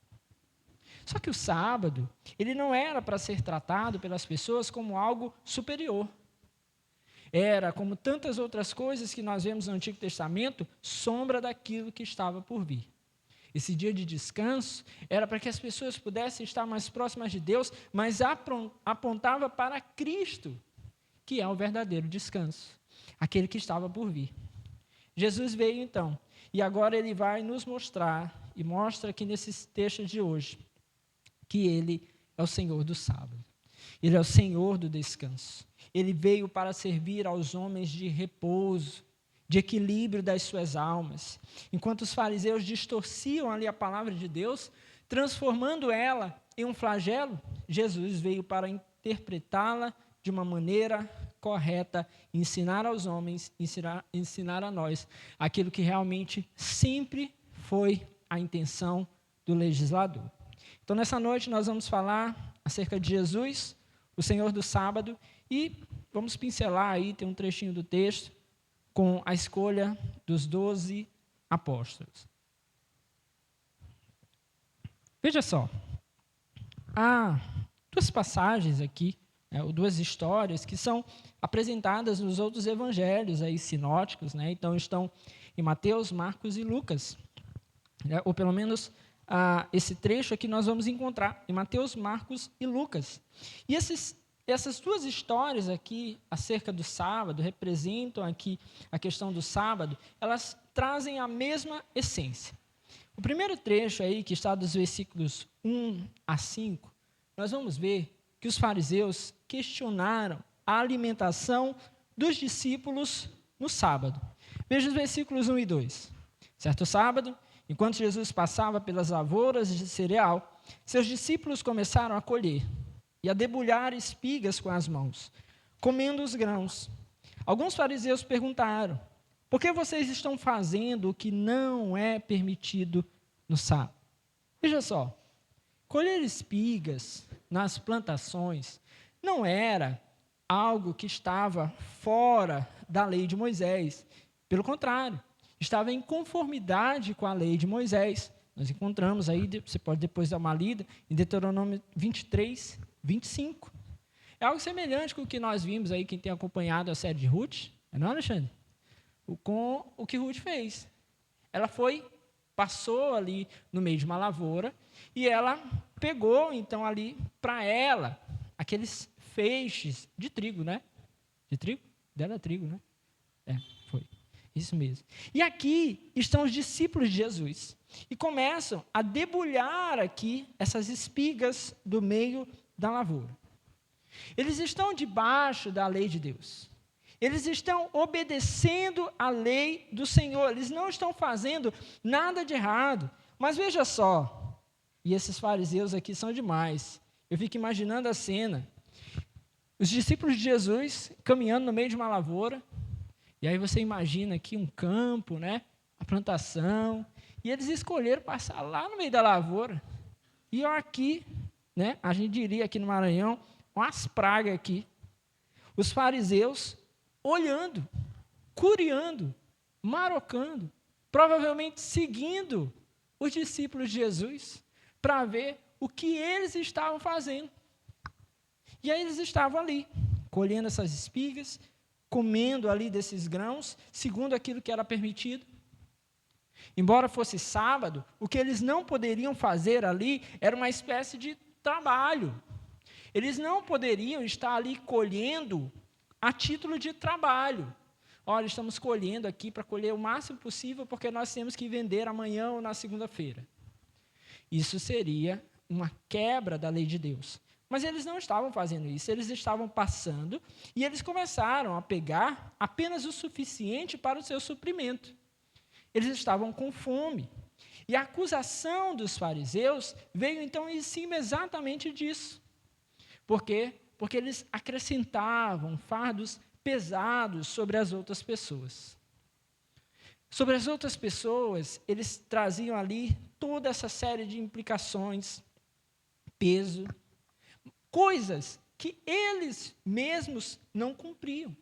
Só que o sábado, ele não era para ser tratado pelas pessoas como algo superior. Era, como tantas outras coisas que nós vemos no Antigo Testamento, sombra daquilo que estava por vir. Esse dia de descanso era para que as pessoas pudessem estar mais próximas de Deus, mas apontava para Cristo, que é o verdadeiro descanso, aquele que estava por vir. Jesus veio então, e agora ele vai nos mostrar, e mostra aqui nesses textos de hoje, que ele é o Senhor do sábado. Ele é o Senhor do descanso. Ele veio para servir aos homens de repouso, de equilíbrio das suas almas. Enquanto os fariseus distorciam ali a palavra de Deus, transformando ela em um flagelo, Jesus veio para interpretá-la de uma maneira correta, ensinar aos homens, ensinar a nós aquilo que realmente sempre foi a intenção do legislador. Então, nessa noite, nós vamos falar acerca de Jesus, o Senhor do sábado, e vamos pincelar aí, tem um trechinho do texto, com a escolha dos 12 apóstolos. Veja só, há duas passagens aqui, ou duas histórias que são apresentadas nos outros evangelhos aí, sinóticos, então estão em Mateus, Marcos e Lucas, ou pelo menos esse trecho aqui nós vamos encontrar em Mateus, Marcos e Lucas. E essas duas histórias aqui acerca do sábado, representam aqui a questão do sábado, elas trazem a mesma essência. O primeiro trecho aí, que está dos versículos 1 a 5, nós vamos ver que os fariseus questionaram a alimentação dos discípulos no sábado. Veja os versículos 1 e 2. Certo sábado, enquanto Jesus passava pelas lavouras de cereal, seus discípulos começaram a colher e a debulhar espigas com as mãos, comendo os grãos. Alguns fariseus perguntaram: por que vocês estão fazendo o que não é permitido no sábado? Veja só, colher espigas nas plantações não era algo que estava fora da lei de Moisés. Pelo contrário, estava em conformidade com a lei de Moisés. Nós encontramos aí, você pode depois dar uma lida, em Deuteronômio 23, 25. É algo semelhante com o que nós vimos aí, quem tem acompanhado a série de Ruth, não, Alexandre? Com o que Ruth fez. Ela passou ali no meio de uma lavoura, e ela pegou, então, ali para ela, aqueles feixes de trigo, né? De trigo? Dela é trigo, né? Foi. Isso mesmo. E aqui estão os discípulos de Jesus, e começam a debulhar aqui essas espigas do meio da lavoura. Eles estão debaixo da lei de Deus. Eles estão obedecendo a lei do Senhor. Eles não estão fazendo nada de errado. Mas veja só, e esses fariseus aqui são demais. Eu fico imaginando a cena. Os discípulos de Jesus caminhando no meio de uma lavoura. E aí você imagina aqui um campo, a plantação. E eles escolheram passar lá no meio da lavoura. E aqui, a gente diria aqui no Maranhão, umas pragas aqui. Os fariseus olhando, curiando, marocando, provavelmente seguindo os discípulos de Jesus para ver o que eles estavam fazendo. E aí eles estavam ali, colhendo essas espigas, comendo ali desses grãos, segundo aquilo que era permitido. Embora fosse sábado, o que eles não poderiam fazer ali era uma espécie de trabalho. Eles não poderiam estar ali colhendo a título de trabalho. Olha, estamos colhendo aqui para colher o máximo possível, porque nós temos que vender amanhã ou na segunda-feira. Isso seria uma quebra da lei de Deus. Mas eles não estavam fazendo isso, eles estavam passando e eles começaram a pegar apenas o suficiente para o seu suprimento. Eles estavam com fome. E a acusação dos fariseus veio então em cima exatamente disso. Por quê? Porque eles acrescentavam fardos pesados sobre as outras pessoas. Sobre as outras pessoas, eles traziam ali toda essa série de implicações, peso, coisas que eles mesmos não cumpriam.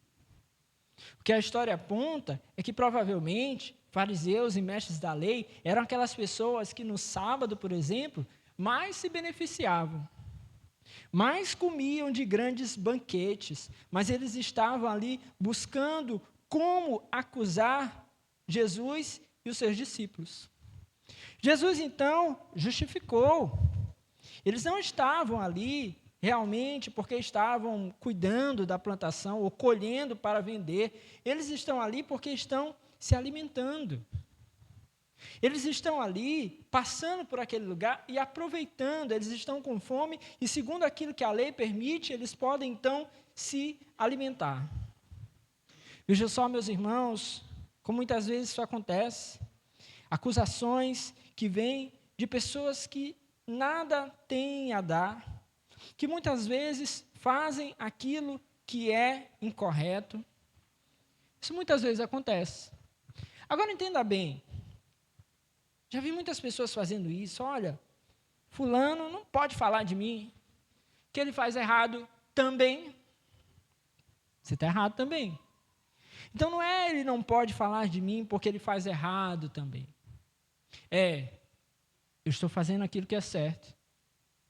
O que a história aponta é que, provavelmente, fariseus e mestres da lei eram aquelas pessoas que, no sábado, por exemplo, mais se beneficiavam, mais comiam de grandes banquetes, mas eles estavam ali buscando como acusar Jesus e os seus discípulos. Jesus, então, justificou. Eles não estavam ali realmente porque estavam cuidando da plantação ou colhendo para vender. Eles estão ali porque estão se alimentando. Eles estão ali passando por aquele lugar e aproveitando. Eles estão com fome e, segundo aquilo que a lei permite, eles podem então se alimentar. Veja só, meus irmãos, como muitas vezes isso acontece. Acusações que vêm de pessoas que nada têm a dar, que muitas vezes fazem aquilo que é incorreto. Isso muitas vezes acontece. Agora entenda bem, já vi muitas pessoas fazendo isso. Olha, fulano não pode falar de mim, que ele faz errado também. Você está errado também. Então não é ele não pode falar de mim porque ele faz errado também. Eu estou fazendo aquilo que é certo.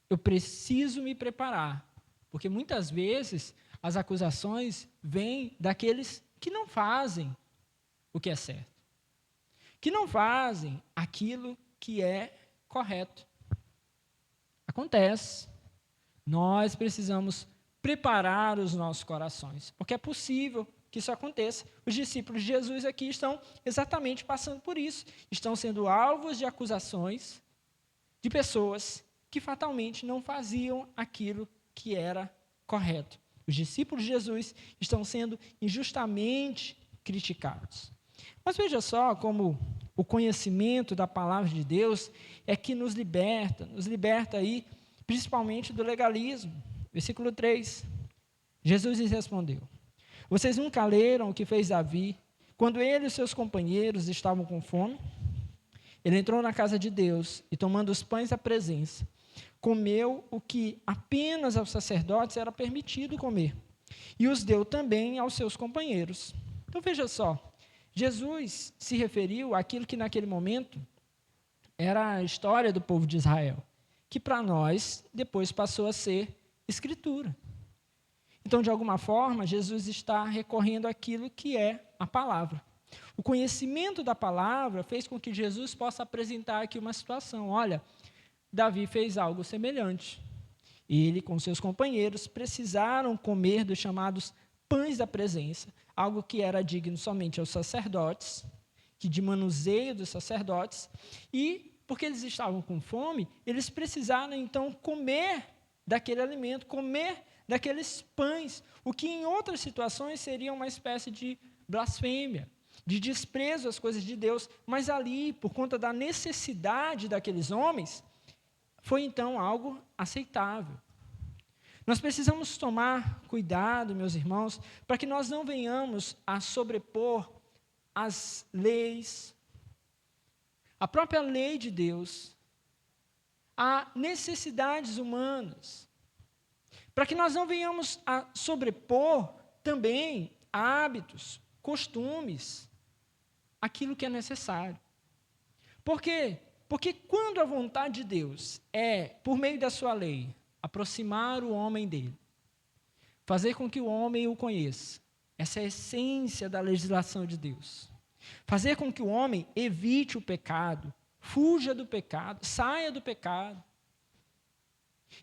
Eu preciso me preparar, porque muitas vezes as acusações vêm daqueles que não fazem o que é certo, que não fazem aquilo que é correto. Acontece. Nós precisamos preparar os nossos corações, porque é possível que isso aconteça. Os discípulos de Jesus aqui estão exatamente passando por isso. Estão sendo alvos de acusações de pessoas que fatalmente não faziam aquilo que era correto. Os discípulos de Jesus estão sendo injustamente criticados. Mas veja só como o conhecimento da palavra de Deus é que nos liberta aí, principalmente do legalismo. Versículo 3, Jesus lhes respondeu: vocês nunca leram o que fez Davi, quando ele e seus companheiros estavam com fome? Ele entrou na casa de Deus e, tomando os pães da presença, comeu o que apenas aos sacerdotes era permitido comer, e os deu também aos seus companheiros. Então veja só, Jesus se referiu àquilo que naquele momento era a história do povo de Israel, que para nós depois passou a ser Escritura. Então, de alguma forma, Jesus está recorrendo àquilo que é a palavra. O conhecimento da palavra fez com que Jesus possa apresentar aqui uma situação. Olha, Davi fez algo semelhante. Ele, com seus companheiros, precisaram comer dos chamados pães da presença, algo que era digno somente aos sacerdotes, que de manuseio dos sacerdotes, e, porque eles estavam com fome, eles precisaram, então, comer daquele alimento, comer daqueles pães, o que em outras situações seria uma espécie de blasfêmia, de desprezo às coisas de Deus, mas ali, por conta da necessidade daqueles homens, foi então algo aceitável. Nós precisamos tomar cuidado, meus irmãos, para que nós não venhamos a sobrepor as leis, a própria lei de Deus, a necessidades humanas, para que nós não venhamos a sobrepor também hábitos, costumes, aquilo que é necessário. Por quê? Porque quando a vontade de Deus é, por meio da sua lei, aproximar o homem dele, fazer com que o homem o conheça, essa é a essência da legislação de Deus. Fazer com que o homem evite o pecado, fuja do pecado, saia do pecado.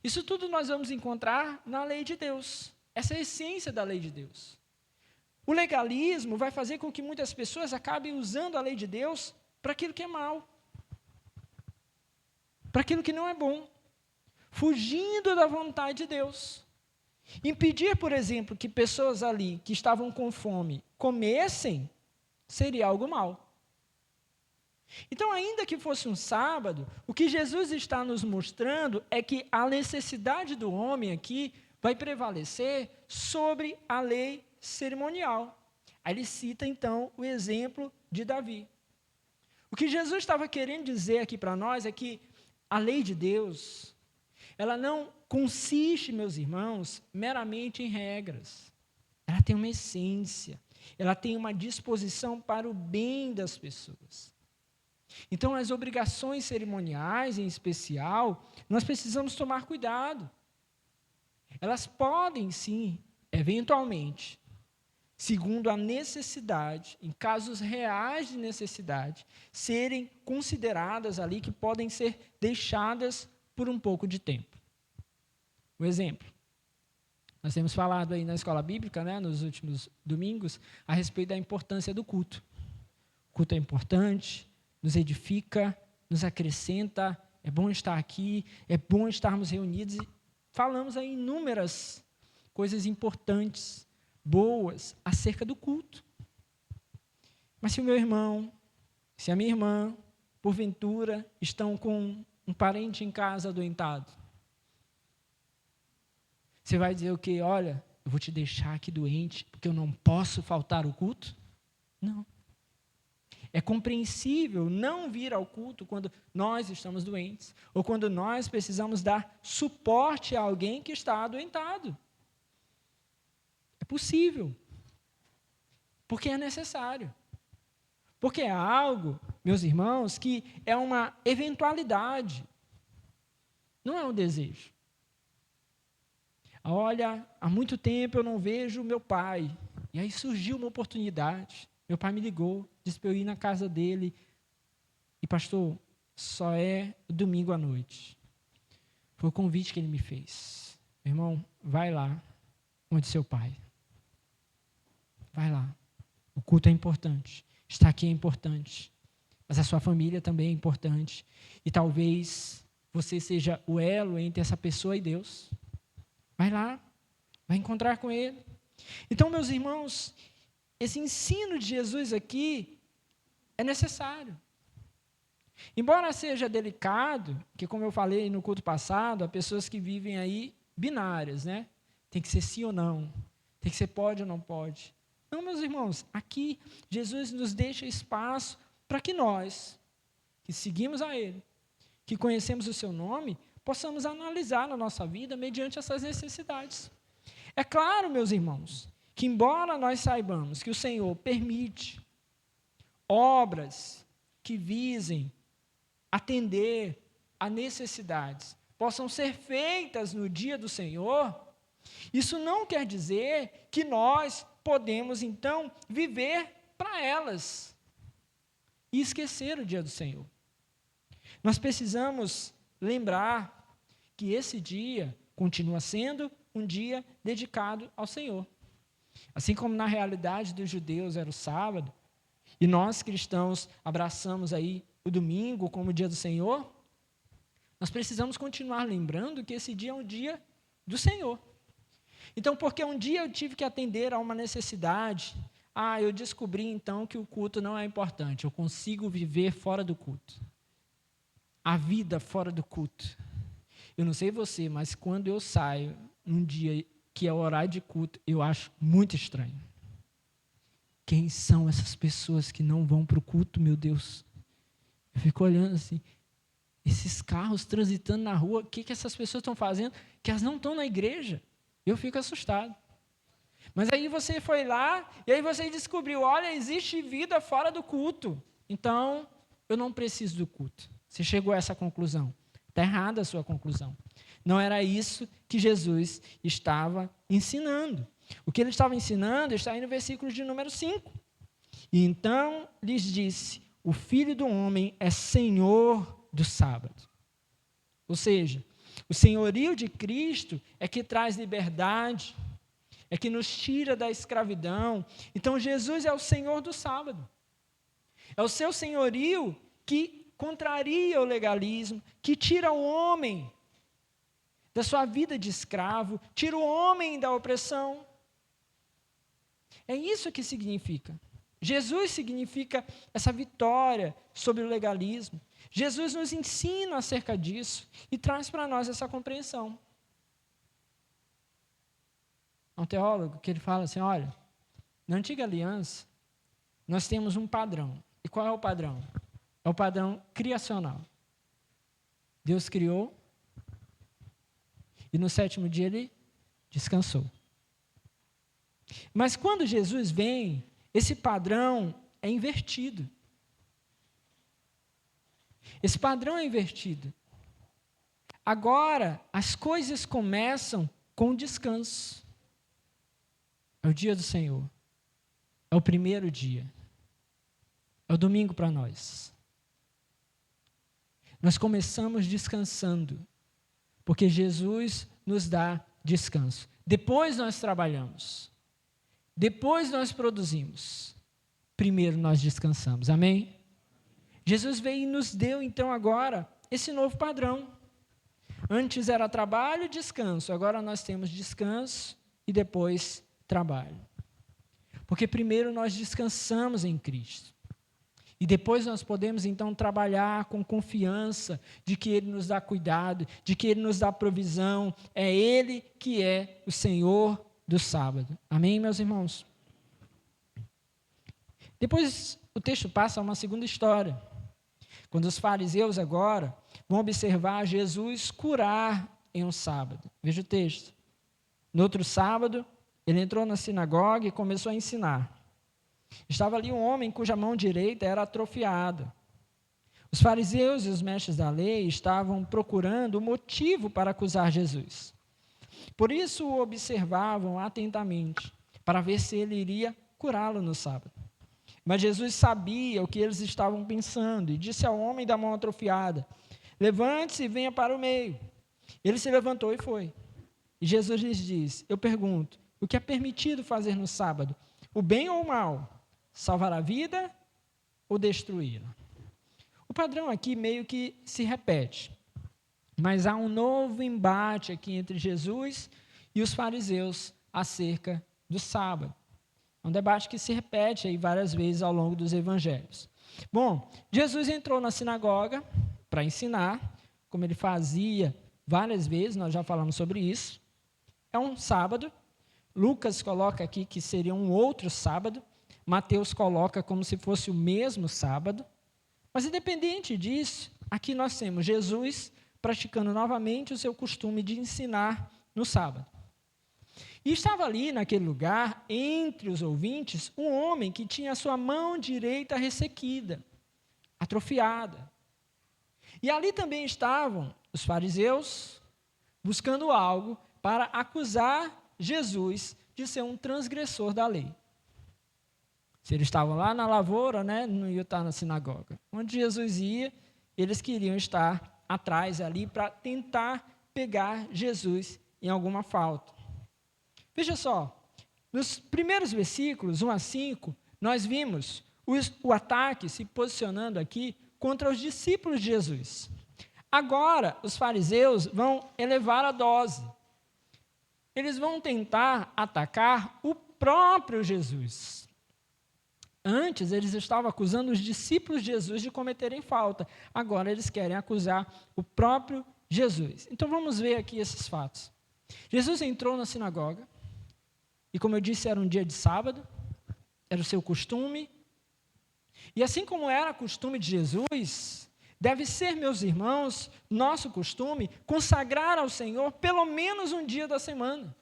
Isso tudo nós vamos encontrar na lei de Deus. Essa é a essência da lei de Deus. O legalismo vai fazer com que muitas pessoas acabem usando a lei de Deus para aquilo que é mal, para aquilo que não é bom, fugindo da vontade de Deus. Impedir, por exemplo, que pessoas ali que estavam com fome comessem, seria algo mal. Então, ainda que fosse um sábado, o que Jesus está nos mostrando é que a necessidade do homem aqui vai prevalecer sobre a lei cerimonial. Aí ele cita, então, o exemplo de Davi. O que Jesus estava querendo dizer aqui para nós é que a lei de Deus, ela não consiste, meus irmãos, meramente em regras. Ela tem uma essência, ela tem uma disposição para o bem das pessoas. Então, as obrigações cerimoniais, em especial, nós precisamos tomar cuidado. Elas podem, sim, eventualmente, segundo a necessidade, em casos reais de necessidade, serem consideradas ali que podem ser deixadas por um pouco de tempo. Um exemplo. Nós temos falado aí na escola bíblica, né, nos últimos domingos, a respeito da importância do culto. O culto é importante, nos edifica, nos acrescenta, é bom estar aqui, é bom estarmos reunidos. E falamos aí inúmeras coisas importantes, boas, acerca do culto. Mas se o meu irmão, se a minha irmã, porventura, estão com um parente em casa adoentado, você vai dizer o quê? Olha, eu vou te deixar aqui doente, porque eu não posso faltar ao culto? Não. É compreensível não vir ao culto quando nós estamos doentes, ou quando nós precisamos dar suporte a alguém que está adoentado. É possível, porque é necessário. Porque é algo, meus irmãos, que é uma eventualidade, não é um desejo. Olha, há muito tempo eu não vejo meu pai, e aí surgiu uma oportunidade. Meu pai me ligou, disse para eu ir na casa dele. E, pastor, só é domingo à noite. Foi o convite que ele me fez. Meu irmão, vai lá, onde seu pai. Vai lá. O culto é importante. Estar aqui é importante. Mas a sua família também é importante. E talvez você seja o elo entre essa pessoa e Deus. Vai lá. Vai encontrar com ele. Então, meus irmãos, esse ensino de Jesus aqui é necessário. Embora seja delicado, que como eu falei no culto passado, há pessoas que vivem aí binárias, né? Tem que ser sim ou não, tem que ser pode ou não pode. Não, meus irmãos, aqui Jesus nos deixa espaço para que nós, que seguimos a Ele, que conhecemos o seu nome, possamos analisar na nossa vida mediante essas necessidades. É claro, meus irmãos, que embora nós saibamos que o Senhor permite obras que visem atender a necessidades, possam ser feitas no dia do Senhor, isso não quer dizer que nós podemos, então, viver para elas e esquecer o dia do Senhor. Nós precisamos lembrar que esse dia continua sendo um dia dedicado ao Senhor. Assim como na realidade dos judeus era o sábado, e nós cristãos abraçamos aí o domingo como o dia do Senhor, nós precisamos continuar lembrando que esse dia é um dia do Senhor. Então, porque um dia eu tive que atender a uma necessidade, eu descobri então que o culto não é importante, eu consigo viver fora do culto. A vida fora do culto. Eu não sei você, mas quando eu saio num dia que é o horário de culto, eu acho muito estranho. Quem são essas pessoas que não vão para o culto, meu Deus? Eu fico olhando assim, esses carros transitando na rua, o que essas pessoas estão fazendo? Que elas não estão na igreja. Eu fico assustado. Mas aí você foi lá, e aí você descobriu, olha, existe vida fora do culto. Então, eu não preciso do culto. Você chegou a essa conclusão. Está errada a sua conclusão. Não era isso que Jesus estava ensinando. O que ele estava ensinando está aí no versículo de número 5. E então lhes disse: o Filho do Homem é Senhor do sábado. Ou seja, o senhorio de Cristo é que traz liberdade, é que nos tira da escravidão. Então Jesus é o Senhor do sábado. É o seu senhorio que contraria o legalismo, que tira o homem da sua vida de escravo, tira o homem da opressão. É isso que significa. Jesus significa essa vitória sobre o legalismo. Jesus nos ensina acerca disso e traz para nós essa compreensão. Há um teólogo que ele fala assim, olha, na antiga aliança, nós temos um padrão. E qual é o padrão? É o padrão criacional. Deus criou e no 7º dia ele descansou. Mas quando Jesus vem, esse padrão é invertido. Esse padrão é invertido. Agora, as coisas começam com o descanso. É o dia do Senhor. É o primeiro dia. É o domingo para nós. Nós começamos descansando, porque Jesus nos dá descanso. Depois nós trabalhamos. Depois nós produzimos. Primeiro nós descansamos. Amém? Jesus veio e nos deu, então, agora, esse novo padrão. Antes era trabalho e descanso. Agora nós temos descanso e depois trabalho. Porque primeiro nós descansamos em Cristo. E depois nós podemos, então, trabalhar com confiança de que Ele nos dá cuidado, de que Ele nos dá provisão. É Ele que é o Senhor do sábado. Amém, meus irmãos? Depois o texto passa a uma segunda história. Quando os fariseus agora vão observar Jesus curar em um sábado. Veja o texto. No outro sábado, ele entrou na sinagoga e começou a ensinar. Estava ali um homem cuja mão direita era atrofiada. Os fariseus e os mestres da lei estavam procurando o motivo para acusar Jesus. Por isso o observavam atentamente, para ver se ele iria curá-lo no sábado. Mas Jesus sabia o que eles estavam pensando e disse ao homem da mão atrofiada: levante-se e venha para o meio. Ele se levantou e foi. E Jesus lhes disse: eu pergunto, o que é permitido fazer no sábado? O bem ou o mal? Salvar a vida ou destruí-la? O padrão aqui meio que se repete. Mas há um novo embate aqui entre Jesus e os fariseus acerca do sábado. É um debate que se repete aí várias vezes ao longo dos evangelhos. Bom, Jesus entrou na sinagoga para ensinar, como ele fazia várias vezes, nós já falamos sobre isso. É um sábado. Lucas coloca aqui que seria um outro sábado. Mateus coloca como se fosse o mesmo sábado. Mas independente disso, aqui nós temos Jesus praticando novamente o seu costume de ensinar no sábado. E estava ali, naquele lugar, entre os ouvintes, um homem que tinha a sua mão direita ressequida, atrofiada. E ali também estavam os fariseus, buscando algo para acusar Jesus de ser um transgressor da lei. Se eles estavam lá na lavoura, não iam estar na sinagoga. Onde Jesus ia, eles queriam estar atrás ali para tentar pegar Jesus em alguma falta. Veja só, nos primeiros versículos, 1 a 5, nós vimos o ataque se posicionando aqui contra os discípulos de Jesus. Agora, os fariseus vão elevar a dose. Eles vão tentar atacar o próprio Jesus. Antes, eles estavam acusando os discípulos de Jesus de cometerem falta. Agora, eles querem acusar o próprio Jesus. Então, vamos ver aqui esses fatos. Jesus entrou na sinagoga. E como eu disse, era um dia de sábado, era o seu costume. E assim como era costume de Jesus, deve ser, meus irmãos, nosso costume, consagrar ao Senhor pelo menos um dia da semana.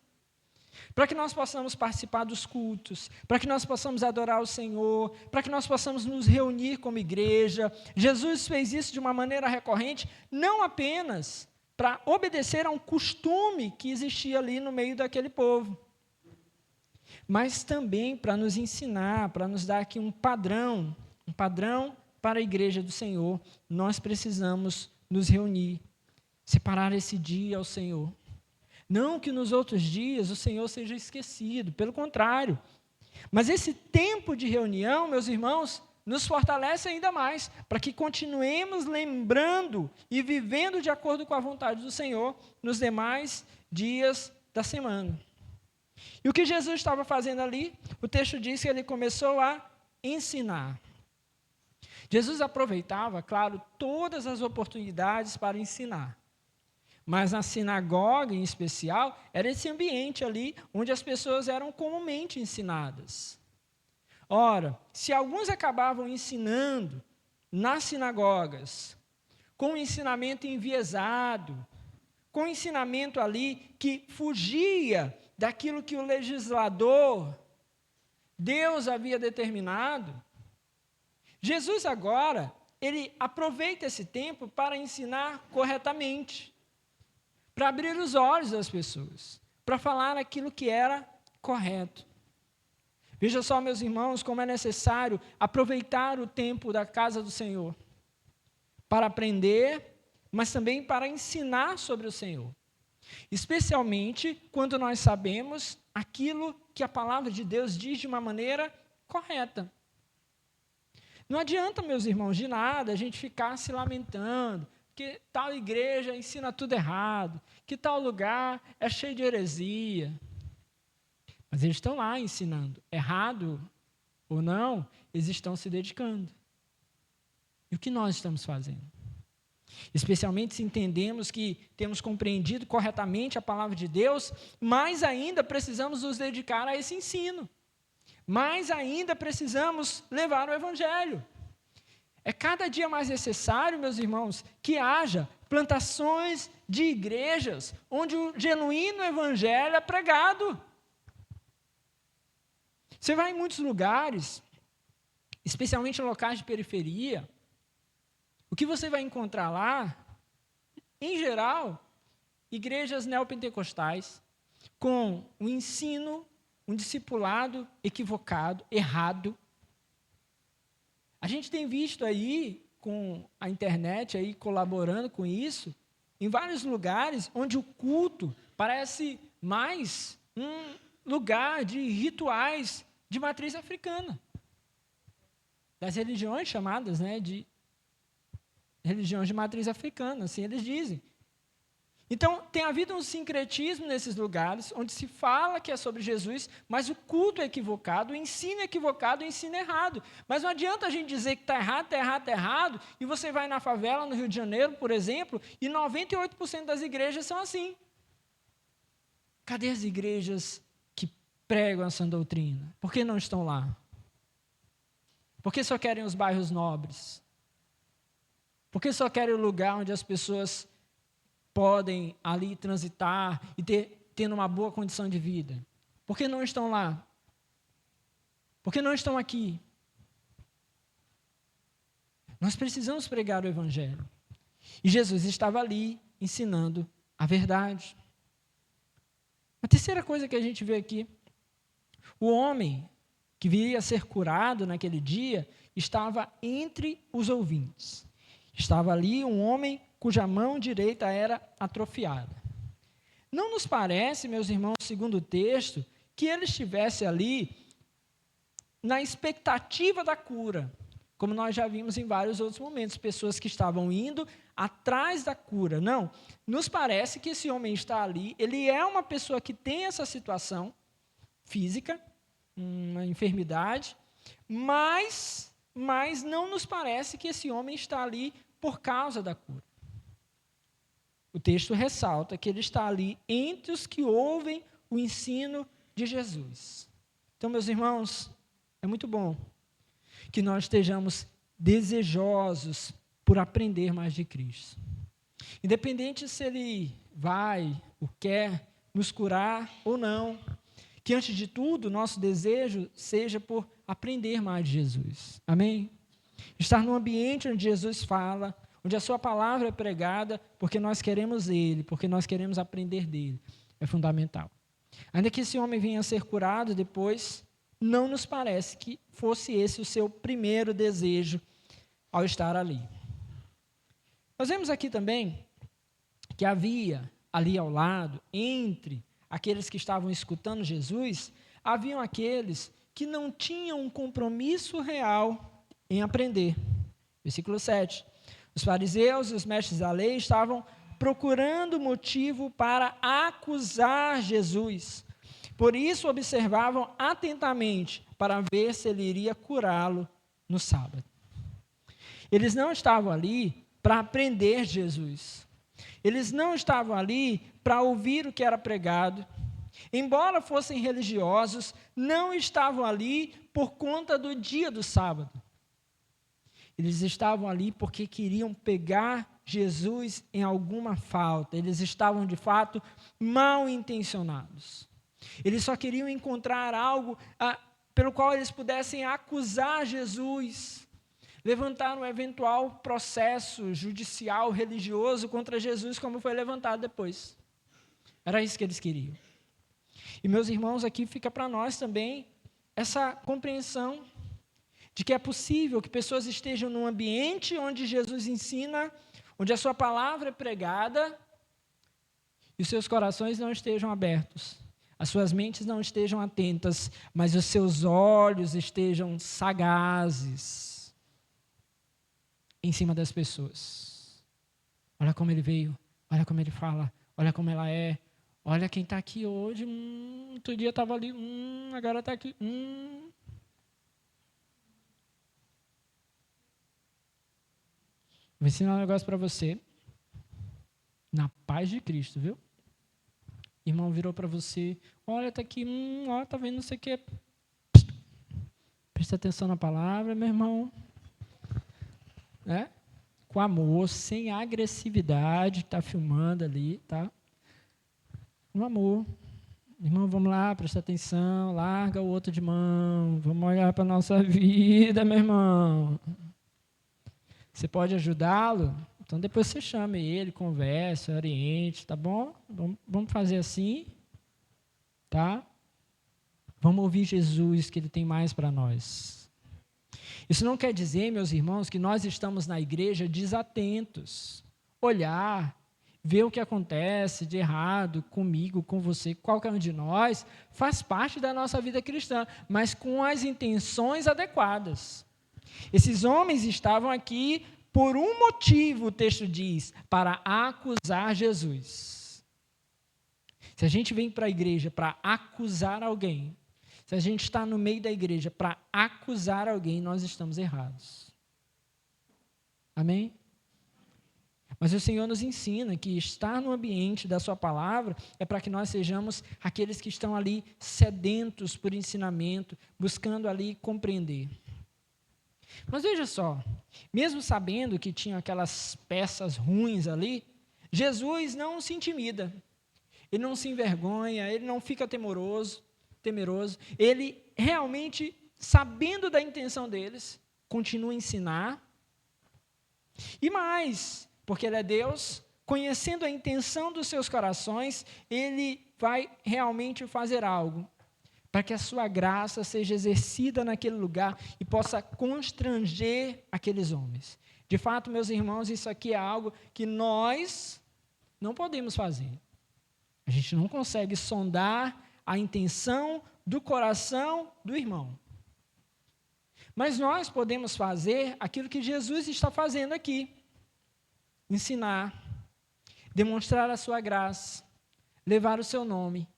Para que nós possamos participar dos cultos, para que nós possamos adorar o Senhor, para que nós possamos nos reunir como igreja. Jesus fez isso de uma maneira recorrente, não apenas para obedecer a um costume que existia ali no meio daquele povo, mas também para nos ensinar, para nos dar aqui um padrão para a igreja do Senhor. Nós precisamos nos reunir, separar esse dia ao Senhor. Não que nos outros dias o Senhor seja esquecido, pelo contrário. Mas esse tempo de reunião, meus irmãos, nos fortalece ainda mais, para que continuemos lembrando e vivendo de acordo com a vontade do Senhor nos demais dias da semana. E o que Jesus estava fazendo ali? O texto diz que ele começou a ensinar. Jesus aproveitava, claro, todas as oportunidades para ensinar. Mas na sinagoga, em especial, era esse ambiente ali onde as pessoas eram comumente ensinadas. Ora, se alguns acabavam ensinando nas sinagogas, com um ensinamento enviesado, com um ensinamento ali que fugia daquilo que o legislador, Deus havia determinado, Jesus agora, ele aproveita esse tempo para ensinar corretamente, para abrir os olhos das pessoas, para falar aquilo que era correto. Veja só, meus irmãos, como é necessário aproveitar o tempo da casa do Senhor para aprender, mas também para ensinar sobre o Senhor. Especialmente quando nós sabemos aquilo que a palavra de Deus diz de uma maneira correta. Não adianta, meus irmãos, de nada a gente ficar se lamentando que tal igreja ensina tudo errado, que tal lugar é cheio de heresia. Mas eles estão lá ensinando. Errado ou não, eles estão se dedicando. E o que nós estamos fazendo? Especialmente se entendemos que temos compreendido corretamente a palavra de Deus, mais ainda precisamos nos dedicar a esse ensino. Mais ainda precisamos levar o Evangelho. É cada dia mais necessário, meus irmãos, que haja plantações de igrejas onde o genuíno Evangelho é pregado. Você vai em muitos lugares, especialmente em locais de periferia, o que você vai encontrar lá, em geral, igrejas neopentecostais, com um ensino, um discipulado equivocado, errado. A gente tem visto aí, com a internet aí colaborando com isso, em vários lugares onde o culto parece mais um lugar de rituais de matriz africana. Das religiões chamadas, de religiões de matriz africana, assim eles dizem. Então, tem havido um sincretismo nesses lugares, onde se fala que é sobre Jesus, mas o culto é equivocado, o ensino é equivocado, o ensino é errado. Mas não adianta a gente dizer que está errado, está errado, está errado, e você vai na favela, no Rio de Janeiro, por exemplo, e 98% das igrejas são assim. Cadê as igrejas que pregam essa doutrina? Por que não estão lá? Por que só querem os bairros nobres? Por que só querem o lugar onde as pessoas podem ali transitar e tendo uma boa condição de vida? Por que não estão lá? Por que não estão aqui? Nós precisamos pregar o Evangelho. E Jesus estava ali ensinando a verdade. A terceira coisa que a gente vê aqui, o homem que viria a ser curado naquele dia estava entre os ouvintes. Estava ali um homem cuja mão direita era atrofiada. Não nos parece, meus irmãos, segundo o texto, que ele estivesse ali na expectativa da cura, como nós já vimos em vários outros momentos, pessoas que estavam indo atrás da cura. Não, nos parece que esse homem está ali, ele é uma pessoa que tem essa situação física, uma enfermidade, mas não nos parece que esse homem está ali por causa da cura. O texto ressalta que ele está ali entre os que ouvem o ensino de Jesus. Então, meus irmãos, é muito bom que nós estejamos desejosos por aprender mais de Cristo. Independente se ele vai ou quer nos curar ou não, que antes de tudo, nosso desejo seja por aprender mais de Jesus. Amém? Estar num ambiente onde Jesus fala, onde a sua palavra é pregada, porque nós queremos ele, porque nós queremos aprender dele. É fundamental. Ainda que esse homem venha a ser curado depois, não nos parece que fosse esse o seu primeiro desejo ao estar ali. Nós vemos aqui também que havia ali ao lado, entre aqueles que estavam escutando Jesus, haviam aqueles que não tinham um compromisso real em aprender. Versículo 7. Os fariseus e os mestres da lei estavam procurando motivo para acusar Jesus. Por isso observavam atentamente para ver se ele iria curá-lo no sábado. Eles não estavam ali para aprender Jesus. Eles não estavam ali para ouvir o que era pregado. Embora fossem religiosos, não estavam ali por conta do dia do sábado. Eles estavam ali porque queriam pegar Jesus em alguma falta. Eles estavam, de fato, mal intencionados. Eles só queriam encontrar algo pelo qual eles pudessem acusar Jesus, levantar um eventual processo judicial, religioso contra Jesus, como foi levantado depois. Era isso que eles queriam. E, meus irmãos, aqui fica para nós também essa compreensão de que é possível que pessoas estejam num ambiente onde Jesus ensina, onde a sua palavra é pregada, e os seus corações não estejam abertos, as suas mentes não estejam atentas, mas os seus olhos estejam sagazes em cima das pessoas. Olha como ele veio, olha como ele fala, olha como ela é, olha quem está aqui hoje, outro dia estava ali, agora está aqui, Vou ensinar um negócio para você, na paz de Cristo, viu? Irmão virou para você, olha, está aqui, está vendo não sei o que. Presta atenção na palavra, meu irmão. Com amor, sem agressividade, está filmando ali, tá? No amor. Irmão, vamos lá, presta atenção, larga o outro de mão, vamos olhar para a nossa vida, meu irmão. Você pode ajudá-lo? Então, depois você chame ele, converse, oriente, tá bom? Vamos fazer assim, tá? Vamos ouvir Jesus, que ele tem mais para nós. Isso não quer dizer, meus irmãos, que nós estamos na igreja desatentos. Olhar, ver o que acontece de errado comigo, com você, qualquer um de nós, faz parte da nossa vida cristã, mas com as intenções adequadas. Esses homens estavam aqui por um motivo, o texto diz, para acusar Jesus. Se a gente vem para a igreja para acusar alguém, se a gente está no meio da igreja para acusar alguém, nós estamos errados. Amém? Mas o Senhor nos ensina que estar no ambiente da sua palavra é para que nós sejamos aqueles que estão ali sedentos por ensinamento, buscando ali compreender. Mas veja só, mesmo sabendo que tinha aquelas peças ruins ali, Jesus não se intimida, ele não se envergonha, ele não fica temeroso, ele realmente, sabendo da intenção deles, continua a ensinar. E mais, porque ele é Deus, conhecendo a intenção dos seus corações, ele vai realmente fazer algo para que a sua graça seja exercida naquele lugar e possa constranger aqueles homens. De fato, meus irmãos, isso aqui é algo que nós não podemos fazer. A gente não consegue sondar a intenção do coração do irmão. Mas nós podemos fazer aquilo que Jesus está fazendo aqui. Ensinar, demonstrar a sua graça, levar o seu nome,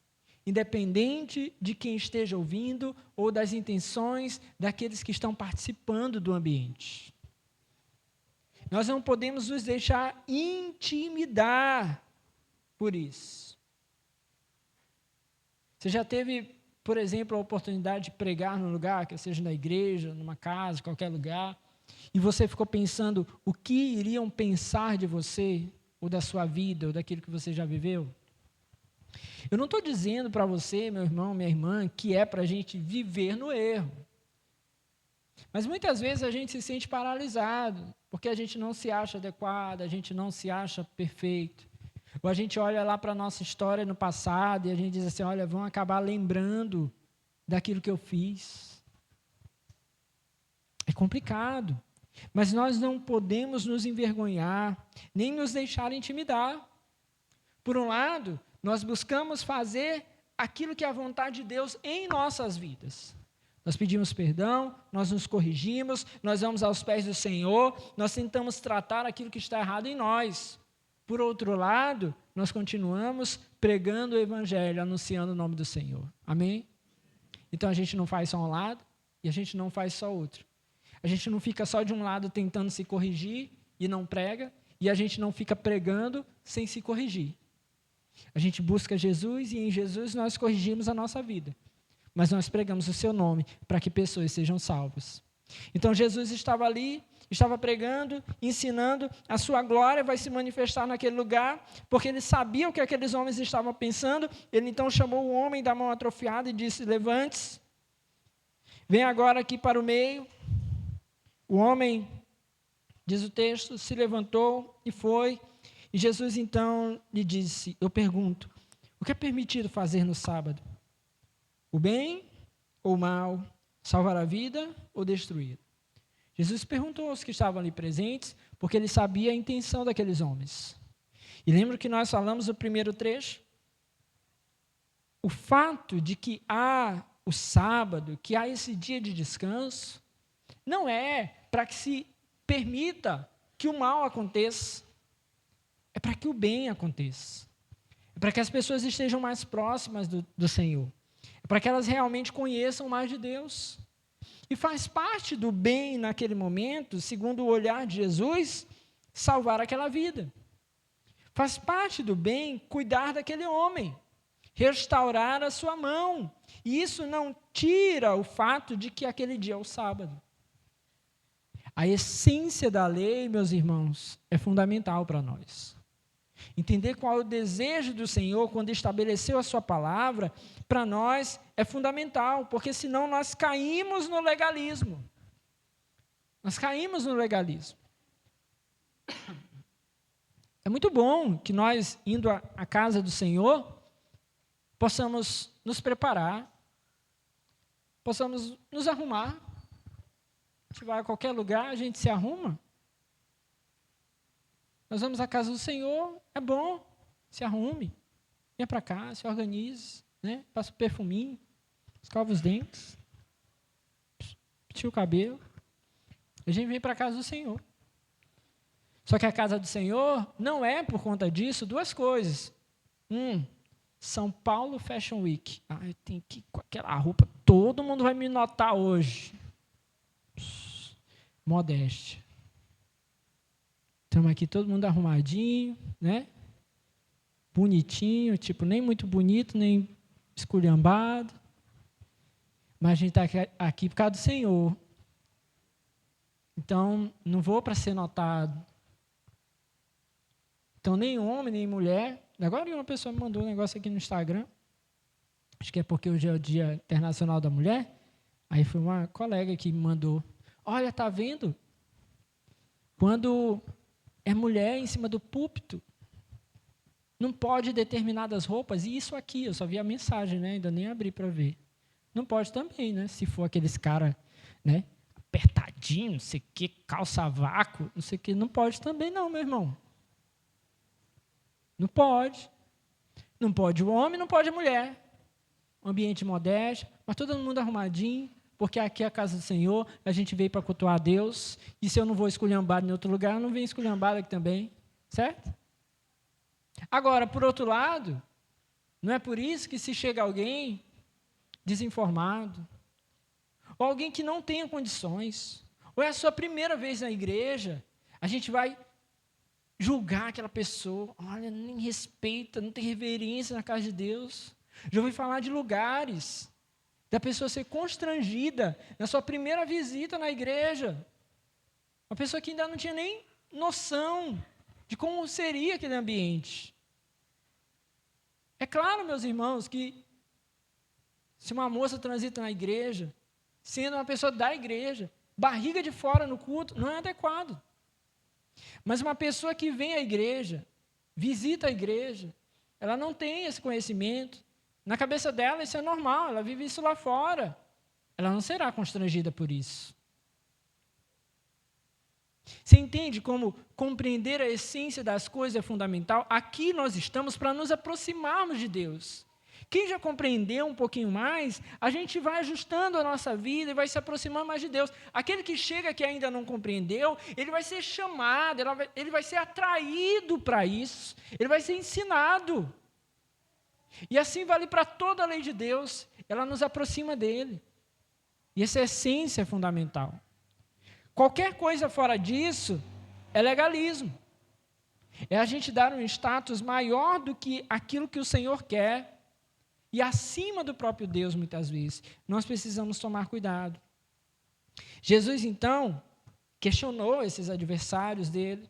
independente de quem esteja ouvindo ou das intenções daqueles que estão participando do ambiente. Nós não podemos nos deixar intimidar por isso. Você já teve, por exemplo, a oportunidade de pregar num lugar, que seja na igreja, numa casa, qualquer lugar, e você ficou pensando o que iriam pensar de você, ou da sua vida, ou daquilo que você já viveu? Eu não estou dizendo para você, meu irmão, minha irmã, que é para a gente viver no erro. Mas muitas vezes a gente se sente paralisado, porque a gente não se acha adequado, a gente não se acha perfeito. Ou a gente olha lá para a nossa história no passado e a gente diz assim, olha, vão acabar lembrando daquilo que eu fiz. É complicado. Mas nós não podemos nos envergonhar, nem nos deixar intimidar. Por um lado, nós buscamos fazer aquilo que é a vontade de Deus em nossas vidas. Nós pedimos perdão, nós nos corrigimos, nós vamos aos pés do Senhor, nós tentamos tratar aquilo que está errado em nós. Por outro lado, nós continuamos pregando o Evangelho, anunciando o nome do Senhor. Amém? Então a gente não faz só um lado e a gente não faz só outro. A gente não fica só de um lado tentando se corrigir e não prega, e a gente não fica pregando sem se corrigir. A gente busca Jesus e em Jesus nós corrigimos a nossa vida. Mas nós pregamos o seu nome para que pessoas sejam salvas. Então Jesus estava ali, estava pregando, ensinando, a sua glória vai se manifestar naquele lugar, porque ele sabia o que aqueles homens estavam pensando. Ele então chamou o homem da mão atrofiada e disse, levante-se, vem agora aqui para o meio. O homem, diz o texto, se levantou e foi. E Jesus então lhe disse, eu pergunto, o que é permitido fazer no sábado? O bem ou o mal? Salvar a vida ou destruir? Jesus perguntou aos que estavam ali presentes, porque ele sabia a intenção daqueles homens. E lembra que nós falamos no primeiro trecho? O fato de que há o sábado, que há esse dia de descanso, não é para que se permita que o mal aconteça, é para que o bem aconteça, é para que as pessoas estejam mais próximas do Senhor, é para que elas realmente conheçam mais de Deus. E faz parte do bem naquele momento, segundo o olhar de Jesus, salvar aquela vida. Faz parte do bem cuidar daquele homem, restaurar a sua mão. E isso não tira o fato de que aquele dia é o sábado. A essência da lei, meus irmãos, é fundamental para nós. Entender qual é o desejo do Senhor quando estabeleceu a sua palavra, para nós é fundamental, porque senão nós caímos no legalismo. Nós caímos no legalismo. É muito bom que nós, indo à casa do Senhor, possamos nos preparar, possamos nos arrumar. A gente vai a qualquer lugar, a gente se arruma. Nós vamos à casa do Senhor, é bom, se arrume, venha para cá, se organize, né? Passa o perfuminho, escova os dentes, penteia o cabelo. A gente vem para a casa do Senhor. Só que a casa do Senhor não é, por conta disso, duas coisas. São Paulo Fashion Week. Eu tenho que ir com aquela roupa, todo mundo vai me notar hoje. Modéstia. Estamos aqui todo mundo arrumadinho, né? Bonitinho, tipo, nem muito bonito, nem esculhambado. Mas a gente está aqui por causa do Senhor. Então, não vou para ser notado. Então, nem homem, nem mulher. Agora uma pessoa me mandou um negócio aqui no Instagram. Acho que é porque hoje é o Dia Internacional da Mulher. Aí foi uma colega que me mandou. Olha, tá vendo? Quando é mulher em cima do púlpito, não pode determinadas roupas. E isso aqui, eu só vi a mensagem, né? Ainda nem abri para ver. Não pode também, né? Se for aqueles caras, né? Apertadinho, não sei o que, calça a vácuo, não sei o que. Não pode também não, meu irmão. Não pode. Não pode o homem, não pode a mulher. Ambiente modesto, mas todo mundo arrumadinho, porque aqui é a casa do Senhor, a gente veio para cultuar a Deus, e se eu não vou esculhambado em outro lugar, eu não venho esculhambado aqui também, certo? Agora, por outro lado, não é por isso que se chega alguém desinformado, ou alguém que não tenha condições, ou é a sua primeira vez na igreja, a gente vai julgar aquela pessoa, olha, nem respeita, não tem reverência na casa de Deus. Já ouvi falar de lugares da pessoa ser constrangida na sua primeira visita na igreja. Uma pessoa que ainda não tinha nem noção de como seria aquele ambiente. É claro, meus irmãos, que se uma moça transita na igreja, sendo uma pessoa da igreja, barriga de fora no culto, não é adequado. Mas uma pessoa que vem à igreja, visita a igreja, ela não tem esse conhecimento. Na cabeça dela isso é normal, ela vive isso lá fora. Ela não será constrangida por isso. Você entende como compreender a essência das coisas é fundamental? Aqui nós estamos para nos aproximarmos de Deus. Quem já compreendeu um pouquinho mais, a gente vai ajustando a nossa vida e vai se aproximando mais de Deus. Aquele que chega que ainda não compreendeu, ele vai ser chamado, ele vai ser atraído para isso, ele vai ser ensinado. E assim vale para toda a lei de Deus, ela nos aproxima dele. E essa essência é fundamental. Qualquer coisa fora disso é legalismo. É a gente dar um status maior do que aquilo que o Senhor quer e acima do próprio Deus, muitas vezes. Nós precisamos tomar cuidado. Jesus, então, questionou esses adversários dele,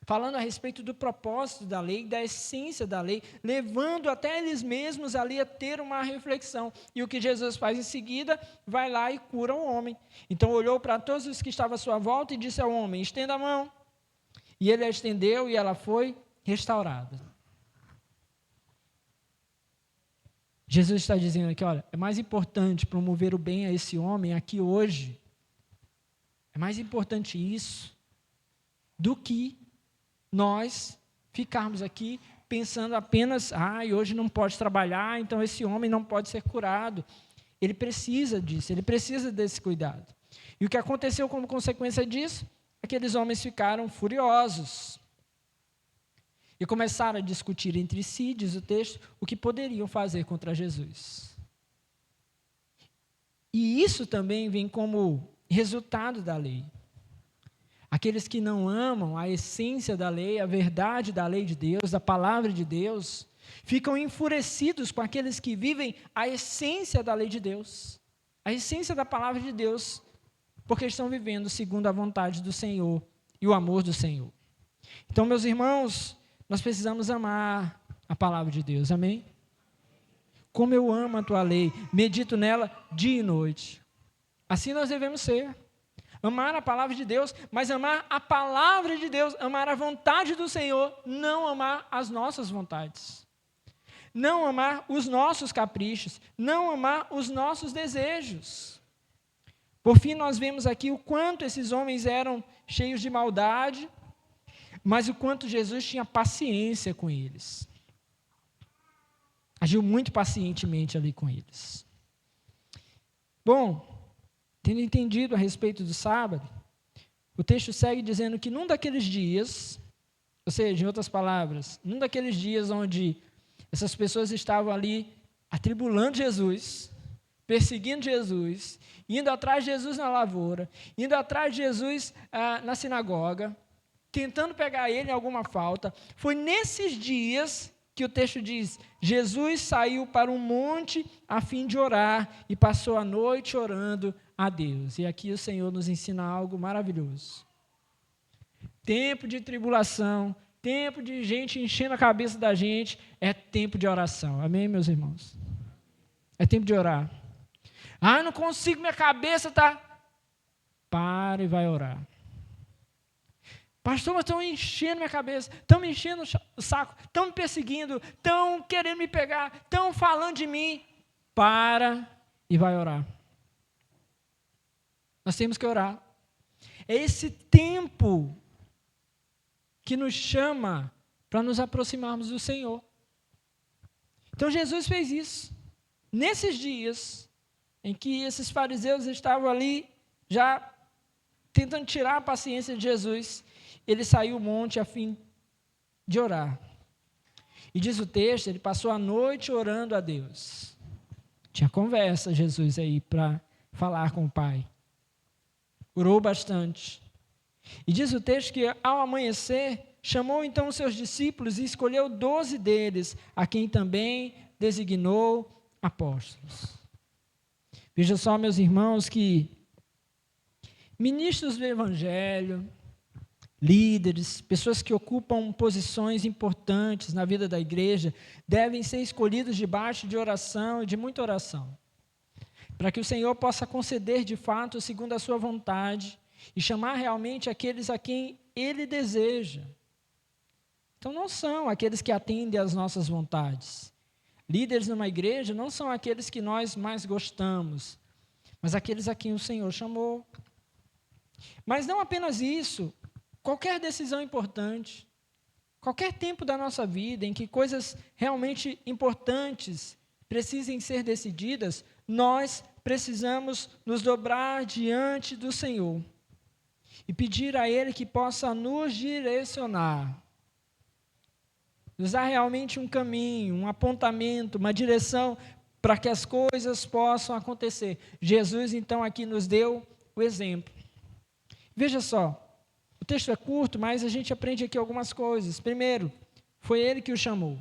falando a respeito do propósito da lei, da essência da lei, levando até eles mesmos ali a ter uma reflexão. E o que Jesus faz em seguida, vai lá e cura o homem. Então olhou para todos os que estavam à sua volta e disse ao homem, estenda a mão. E ele a estendeu e ela foi restaurada. Jesus está dizendo aqui, olha, é mais importante promover o bem a esse homem aqui hoje, é mais importante isso, do que nós ficarmos aqui pensando apenas, hoje não pode trabalhar, então esse homem não pode ser curado. Ele precisa disso, ele precisa desse cuidado. E o que aconteceu como consequência disso? Aqueles homens ficaram furiosos. E começaram a discutir entre si, diz o texto, o que poderiam fazer contra Jesus. E isso também vem como resultado da lei. Aqueles que não amam a essência da lei, a verdade da lei de Deus, da palavra de Deus, ficam enfurecidos com aqueles que vivem a essência da lei de Deus, a essência da palavra de Deus, porque estão vivendo segundo a vontade do Senhor e o amor do Senhor. Então, meus irmãos, nós precisamos amar a palavra de Deus, amém? Como eu amo a tua lei, medito nela dia e noite. Assim nós devemos ser. Amar a palavra de Deus, mas amar a palavra de Deus, amar a vontade do Senhor, não amar as nossas vontades. Não amar os nossos caprichos, não amar os nossos desejos. Por fim, nós vemos aqui o quanto esses homens eram cheios de maldade, mas o quanto Jesus tinha paciência com eles. Agiu muito pacientemente ali com eles. Bom, tendo entendido a respeito do sábado, o texto segue dizendo que num daqueles dias, ou seja, em outras palavras, num daqueles dias onde essas pessoas estavam ali atribulando Jesus, perseguindo Jesus, indo atrás de Jesus na lavoura, indo atrás de Jesus na sinagoga, tentando pegar ele em alguma falta, foi nesses dias que o texto diz, Jesus saiu para um monte a fim de orar e passou a noite orando a Deus. E aqui o Senhor nos ensina algo maravilhoso. Tempo de tribulação, tempo de gente enchendo a cabeça da gente, é tempo de oração. Amém, meus irmãos? É tempo de orar. Não consigo, minha cabeça está... Para e vai orar. Pastor, mas estão enchendo minha cabeça, estão me enchendo o saco, estão me perseguindo, estão querendo me pegar, estão falando de mim. Para e vai orar. Nós temos que orar. É esse tempo que nos chama para nos aproximarmos do Senhor. Então Jesus fez isso. Nesses dias em que esses fariseus estavam ali já tentando tirar a paciência de Jesus, ele saiu ao monte a fim de orar. E diz o texto, ele passou a noite orando a Deus. Tinha conversa Jesus aí para falar com o Pai. Orou bastante. E diz o texto que ao amanhecer, chamou então os seus discípulos e escolheu 12 deles, a quem também designou apóstolos. Veja só, meus irmãos, que ministros do Evangelho, líderes, pessoas que ocupam posições importantes na vida da igreja, devem ser escolhidos debaixo de oração e de muita oração, para que o Senhor possa conceder de fato segundo a sua vontade e chamar realmente aqueles a quem Ele deseja. Então, não são aqueles que atendem às nossas vontades. Líderes numa igreja não são aqueles que nós mais gostamos, mas aqueles a quem o Senhor chamou. Mas não apenas isso, qualquer decisão importante, qualquer tempo da nossa vida em que coisas realmente importantes precisem ser decididas, nós precisamos nos dobrar diante do Senhor e pedir a Ele que possa nos direcionar, nos dar realmente um caminho, um apontamento, uma direção para que as coisas possam acontecer. Jesus, então, aqui nos deu o exemplo. Veja só, o texto é curto, mas a gente aprende aqui algumas coisas. Primeiro, foi Ele que o chamou.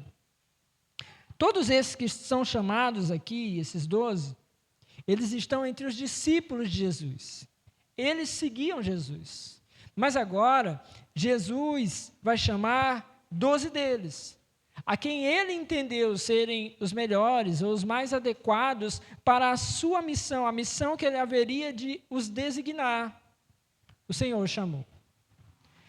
Todos esses que são chamados aqui, esses 12, eles estão entre os discípulos de Jesus. Eles seguiam Jesus. Mas agora, Jesus vai chamar 12 deles, a quem ele entendeu serem os melhores ou os mais adequados para a sua missão, a missão que ele haveria de os designar. O Senhor chamou.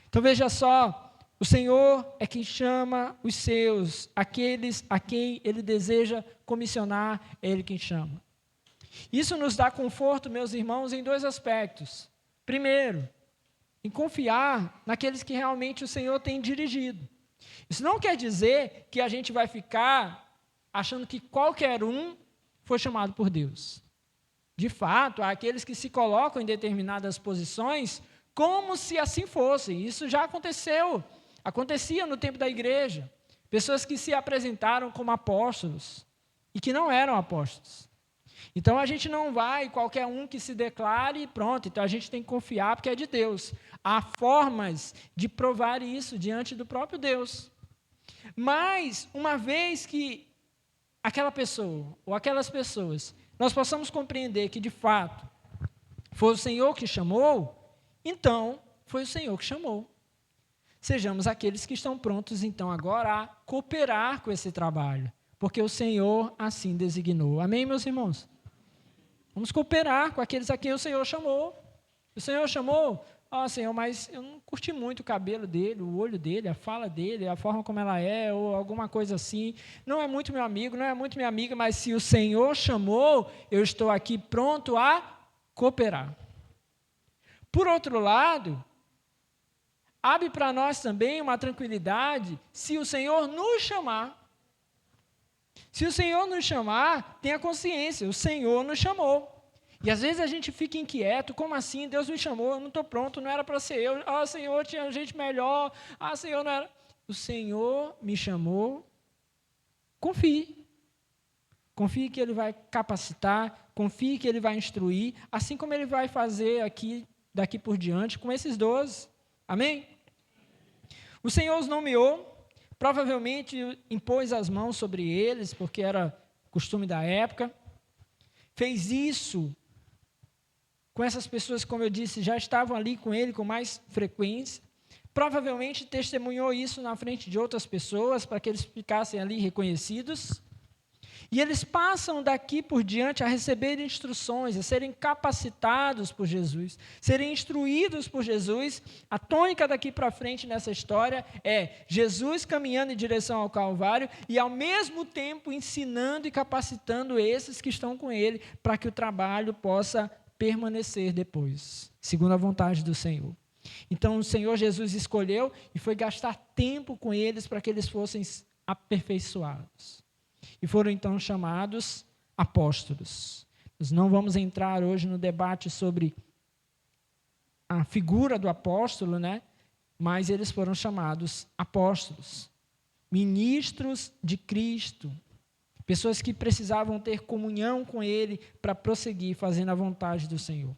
Então veja só, o Senhor é quem chama os seus, aqueles a quem ele deseja comissionar, é ele quem chama. Isso nos dá conforto, meus irmãos, em 2 aspectos. Primeiro, em confiar naqueles que realmente o Senhor tem dirigido. Isso não quer dizer que a gente vai ficar achando que qualquer um foi chamado por Deus. De fato, há aqueles que se colocam em determinadas posições como se assim fossem. Isso já aconteceu. Acontecia no tempo da igreja. Pessoas que se apresentaram como apóstolos e que não eram apóstolos. Então, a gente não vai, qualquer um que se declare e pronto. Então, a gente tem que confiar porque é de Deus. Há formas de provar isso diante do próprio Deus. Mas, uma vez que aquela pessoa ou aquelas pessoas, nós possamos compreender que, de fato, foi o Senhor que chamou, então, foi o Senhor que chamou. Sejamos aqueles que estão prontos, então, agora a cooperar com esse trabalho, porque o Senhor assim designou. Amém, meus irmãos? Vamos cooperar com aqueles a quem o Senhor chamou. O Senhor chamou, Senhor, mas eu não curti muito o cabelo dele, o olho dele, a fala dele, a forma como ela é, ou alguma coisa assim. Não é muito meu amigo, não é muito minha amiga, mas se o Senhor chamou, eu estou aqui pronto a cooperar. Por outro lado, abre para nós também uma tranquilidade se o Senhor nos chamar. Se o Senhor nos chamar, tenha consciência, o Senhor nos chamou. E às vezes a gente fica inquieto, como assim? Deus me chamou, eu não estou pronto, não era para ser eu. Senhor, tinha gente melhor. Senhor, não era. O Senhor me chamou, confie. Confie que Ele vai capacitar, confie que Ele vai instruir, assim como Ele vai fazer aqui, daqui por diante, com esses 12. Amém? O Senhor os nomeou, provavelmente impôs as mãos sobre eles, porque era costume da época. Fez isso com essas pessoas, como eu disse, já estavam ali com ele com mais frequência. Provavelmente testemunhou isso na frente de outras pessoas, para que eles ficassem ali reconhecidos. E eles passam daqui por diante a receber instruções, a serem capacitados por Jesus, serem instruídos por Jesus. A tônica daqui para frente nessa história é Jesus caminhando em direção ao Calvário e, ao mesmo tempo, ensinando e capacitando esses que estão com ele para que o trabalho possa permanecer depois, segundo a vontade do Senhor. Então, o Senhor Jesus escolheu e foi gastar tempo com eles para que eles fossem aperfeiçoados. E foram então chamados apóstolos. Nós não vamos entrar hoje no debate sobre a figura do apóstolo, né? Mas eles foram chamados apóstolos, ministros de Cristo, pessoas que precisavam ter comunhão com Ele para prosseguir fazendo a vontade do Senhor.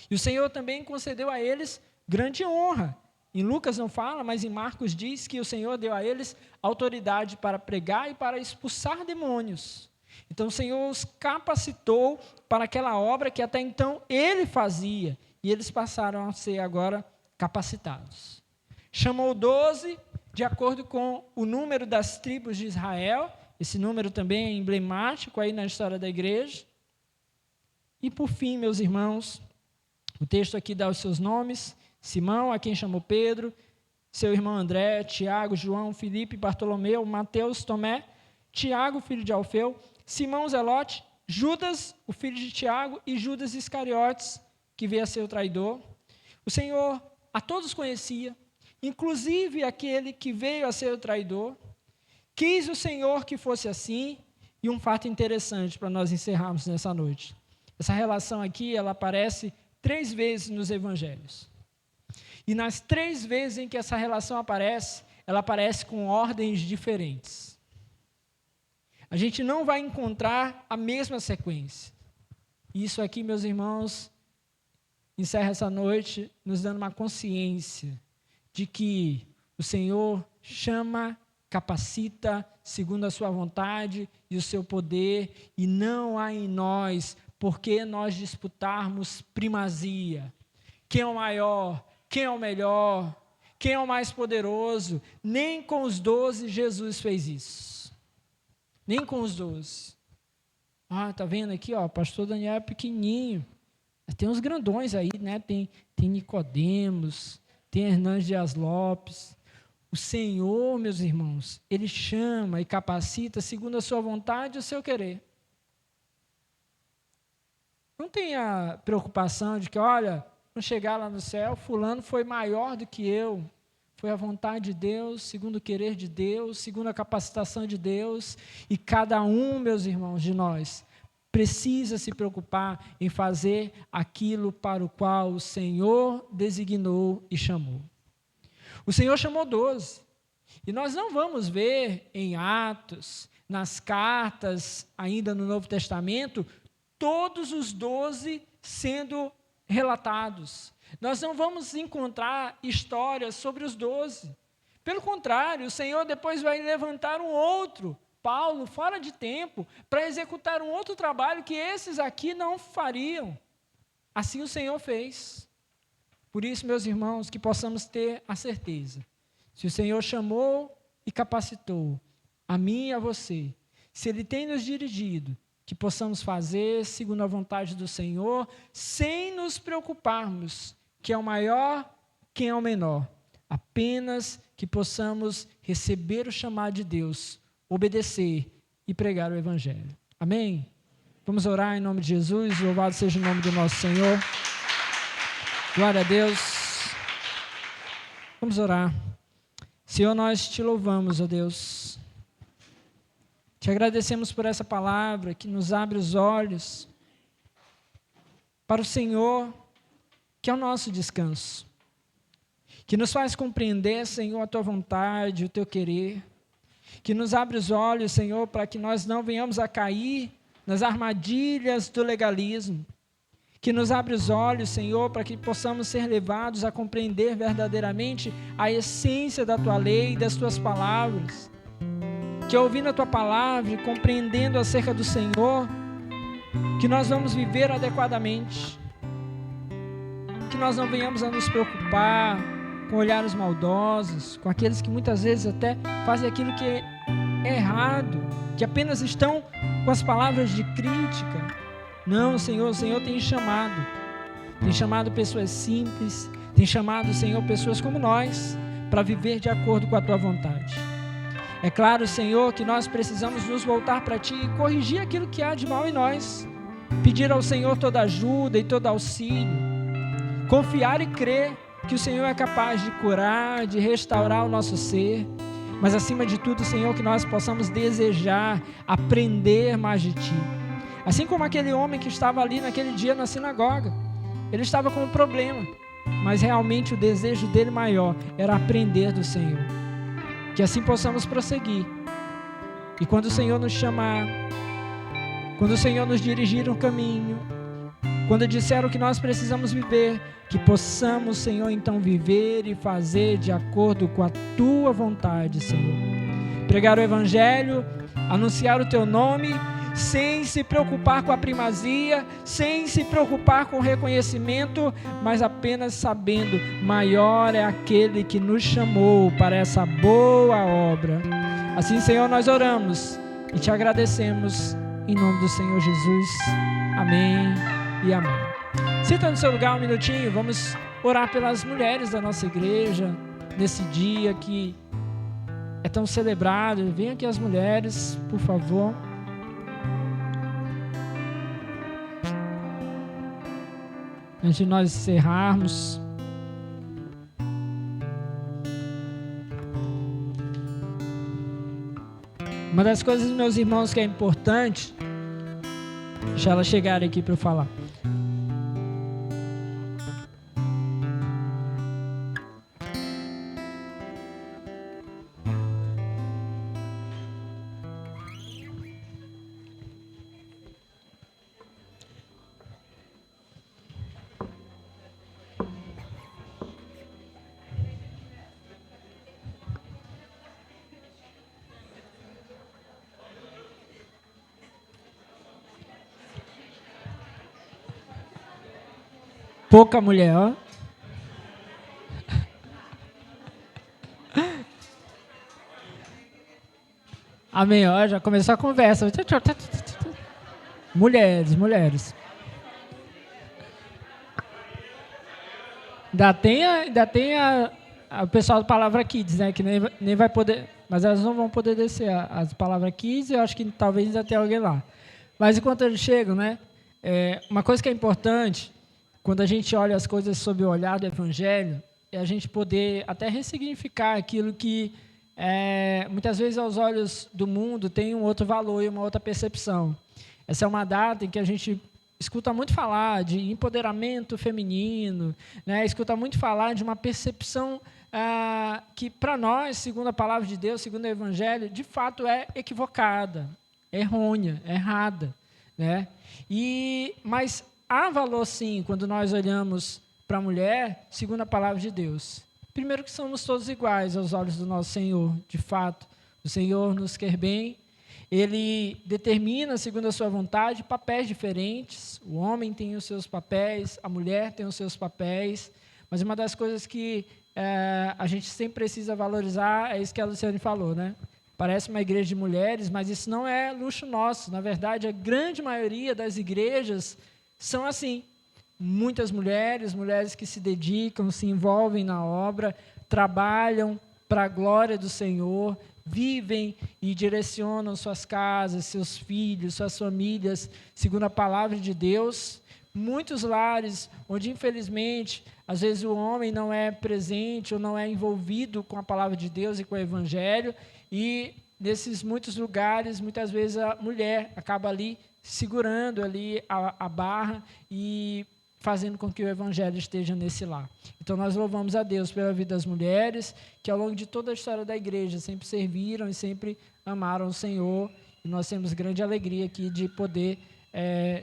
E o Senhor também concedeu a eles grande honra. Em Lucas não fala, mas em Marcos diz que o Senhor deu a eles autoridade para pregar e para expulsar demônios. Então o Senhor os capacitou para aquela obra que até então Ele fazia, e eles passaram a ser agora capacitados. Chamou 12, de acordo com o número das tribos de Israel. Esse número também é emblemático aí na história da igreja. E por fim, meus irmãos, o texto aqui dá os seus nomes: Simão, a quem chamou Pedro, seu irmão André, Tiago, João, Filipe, Bartolomeu, Mateus, Tomé, Tiago, filho de Alfeu, Simão Zelote, Judas, o filho de Tiago, e Judas Iscariotes, que veio a ser o traidor. O Senhor a todos conhecia, inclusive aquele que veio a ser o traidor. Quis o Senhor que fosse assim. E um fato interessante para nós encerrarmos nessa noite. Essa relação aqui, ela aparece 3 vezes nos evangelhos. E nas 3 vezes em que essa relação aparece, ela aparece com ordens diferentes. A gente não vai encontrar a mesma sequência. E isso aqui, meus irmãos, encerra essa noite nos dando uma consciência de que o Senhor chama, capacita segundo a sua vontade e o seu poder, e não há em nós por que nós disputarmos primazia. Quem é o maior? Quem é o melhor? Quem é o mais poderoso? Nem com os 12 Jesus fez isso. Nem com os 12. Tá vendo aqui, o pastor Daniel é pequenininho. Tem uns grandões aí, né? Tem Nicodemos, tem Hernandes Dias Lopes. O Senhor, meus irmãos, Ele chama e capacita segundo a sua vontade e o seu querer. Não tenha preocupação de que, olha, quando chegar lá no céu, fulano foi maior do que eu. Foi a vontade de Deus, segundo o querer de Deus, segundo a capacitação de Deus. E cada um, meus irmãos, de nós, precisa se preocupar em fazer aquilo para o qual o Senhor designou e chamou. O Senhor chamou 12, e nós não vamos ver em Atos, nas cartas, ainda no Novo Testamento, todos os 12 sendo relatados. Nós não vamos encontrar histórias sobre os 12. Pelo contrário, o Senhor depois vai levantar um outro, Paulo, fora de tempo, para executar um outro trabalho que esses aqui não fariam. Assim o Senhor fez. Por isso, meus irmãos, que possamos ter a certeza, se o Senhor chamou e capacitou a mim e a você, se Ele tem nos dirigido, que possamos fazer segundo a vontade do Senhor, sem nos preocuparmos quem é o maior, quem é o menor, apenas que possamos receber o chamado de Deus, obedecer e pregar o Evangelho. Amém? Vamos orar em nome de Jesus, louvado seja o nome do nosso Senhor. Glória a Deus. Vamos orar. Senhor, nós te louvamos, ó Deus. Te agradecemos por essa palavra que nos abre os olhos para o Senhor, que é o nosso descanso. Que nos faz compreender, Senhor, a tua vontade, o teu querer. Que nos abre os olhos, Senhor, para que nós não venhamos a cair nas armadilhas do legalismo. Que nos abre os olhos, Senhor, para que possamos ser levados a compreender verdadeiramente a essência da Tua lei e das Tuas palavras. Que ouvindo a Tua palavra e compreendendo acerca do Senhor, que nós vamos viver adequadamente. Que nós não venhamos a nos preocupar com olhares maldosos, com aqueles que muitas vezes até fazem aquilo que é errado, que apenas estão com as palavras de crítica. Não, Senhor, o Senhor tem chamado pessoas simples, tem chamado, Senhor, pessoas como nós, para viver de acordo com a Tua vontade. É claro, Senhor, que nós precisamos nos voltar para Ti e corrigir aquilo que há de mal em nós, pedir ao Senhor toda ajuda e todo auxílio, confiar e crer que o Senhor é capaz de curar, de restaurar o nosso ser, mas acima de tudo, Senhor, que nós possamos desejar aprender mais de Ti. Assim como aquele homem que estava ali naquele dia na sinagoga, ele estava com um problema, mas realmente o desejo dele maior era aprender do Senhor. Que assim possamos prosseguir. E quando o Senhor nos chamar, quando o Senhor nos dirigir um caminho, quando disser o que nós precisamos viver, que possamos, Senhor, então viver e fazer de acordo com a Tua vontade, Senhor. Pregar o Evangelho, anunciar o Teu nome, sem se preocupar com a primazia, sem se preocupar com o reconhecimento, mas apenas sabendo, maior é aquele que nos chamou para essa boa obra. Assim, Senhor, nós oramos e Te agradecemos em nome do Senhor Jesus. Amém e amém. Senta no seu lugar um minutinho, vamos orar pelas mulheres da nossa igreja, nesse dia que é tão celebrado. Venham aqui as mulheres, por favor. Antes de nós encerrarmos, uma das coisas, meus irmãos, que é importante, deixa elas chegarem aqui para eu falar. Pouca mulher, ó. Amém, ó, já começou a conversa. Mulheres. Ainda tem o pessoal do Palavra Kids, né, que nem vai poder, mas elas não vão poder descer as Palavra Kids, eu acho que talvez ainda tenha alguém lá. Mas enquanto eles chegam, né, uma coisa que é importante, quando a gente olha as coisas sob o olhar do Evangelho, é a gente poder até ressignificar aquilo que, muitas vezes, aos olhos do mundo, tem um outro valor e uma outra percepção. Essa é uma data em que a gente escuta muito falar de empoderamento feminino, né? Escuta muito falar de uma percepção que, para nós, segundo a palavra de Deus, segundo o Evangelho, de fato é equivocada, é errônea, é errada, né? Mas há valor, sim, quando nós olhamos para a mulher, segundo a palavra de Deus. Primeiro que somos todos iguais aos olhos do nosso Senhor, de fato. O Senhor nos quer bem. Ele determina, segundo a sua vontade, papéis diferentes. O homem tem os seus papéis, a mulher tem os seus papéis. Mas uma das coisas que a gente sempre precisa valorizar é isso que a Luciane falou, né? Parece uma igreja de mulheres, mas isso não é luxo nosso. Na verdade, a grande maioria das igrejas são assim, muitas mulheres que se dedicam, se envolvem na obra, trabalham para a glória do Senhor, vivem e direcionam suas casas, seus filhos, suas famílias, segundo a palavra de Deus. Muitos lares onde, infelizmente, às vezes o homem não é presente ou não é envolvido com a palavra de Deus e com o Evangelho, e nesses muitos lugares, muitas vezes a mulher acaba ali segurando ali a barra e fazendo com que o Evangelho esteja nesse lar. Então, nós louvamos a Deus pela vida das mulheres, que ao longo de toda a história da igreja sempre serviram e sempre amaram o Senhor, e nós temos grande alegria aqui de poder,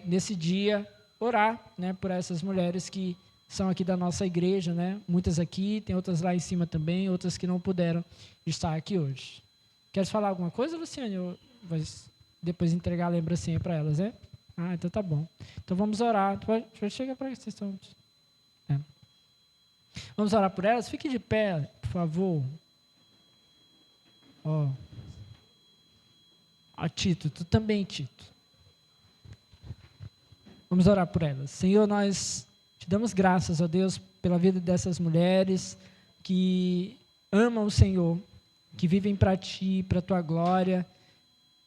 nesse dia, orar, né, por essas mulheres que são aqui da nossa igreja, né? Muitas aqui, tem outras lá em cima também, outras que não puderam estar aqui hoje. Queres falar alguma coisa, Luciane? Ou vai depois entregar a lembrancinha para elas, né? Ah, então tá bom. Então vamos orar. Chega para vocês estão. Vamos orar por elas? Fique de pé, por favor. Ó, Tito, tu também, Tito. Vamos orar por elas. Senhor, nós te damos graças, ó Deus, pela vida dessas mulheres que amam o Senhor, que vivem para ti, para a tua glória,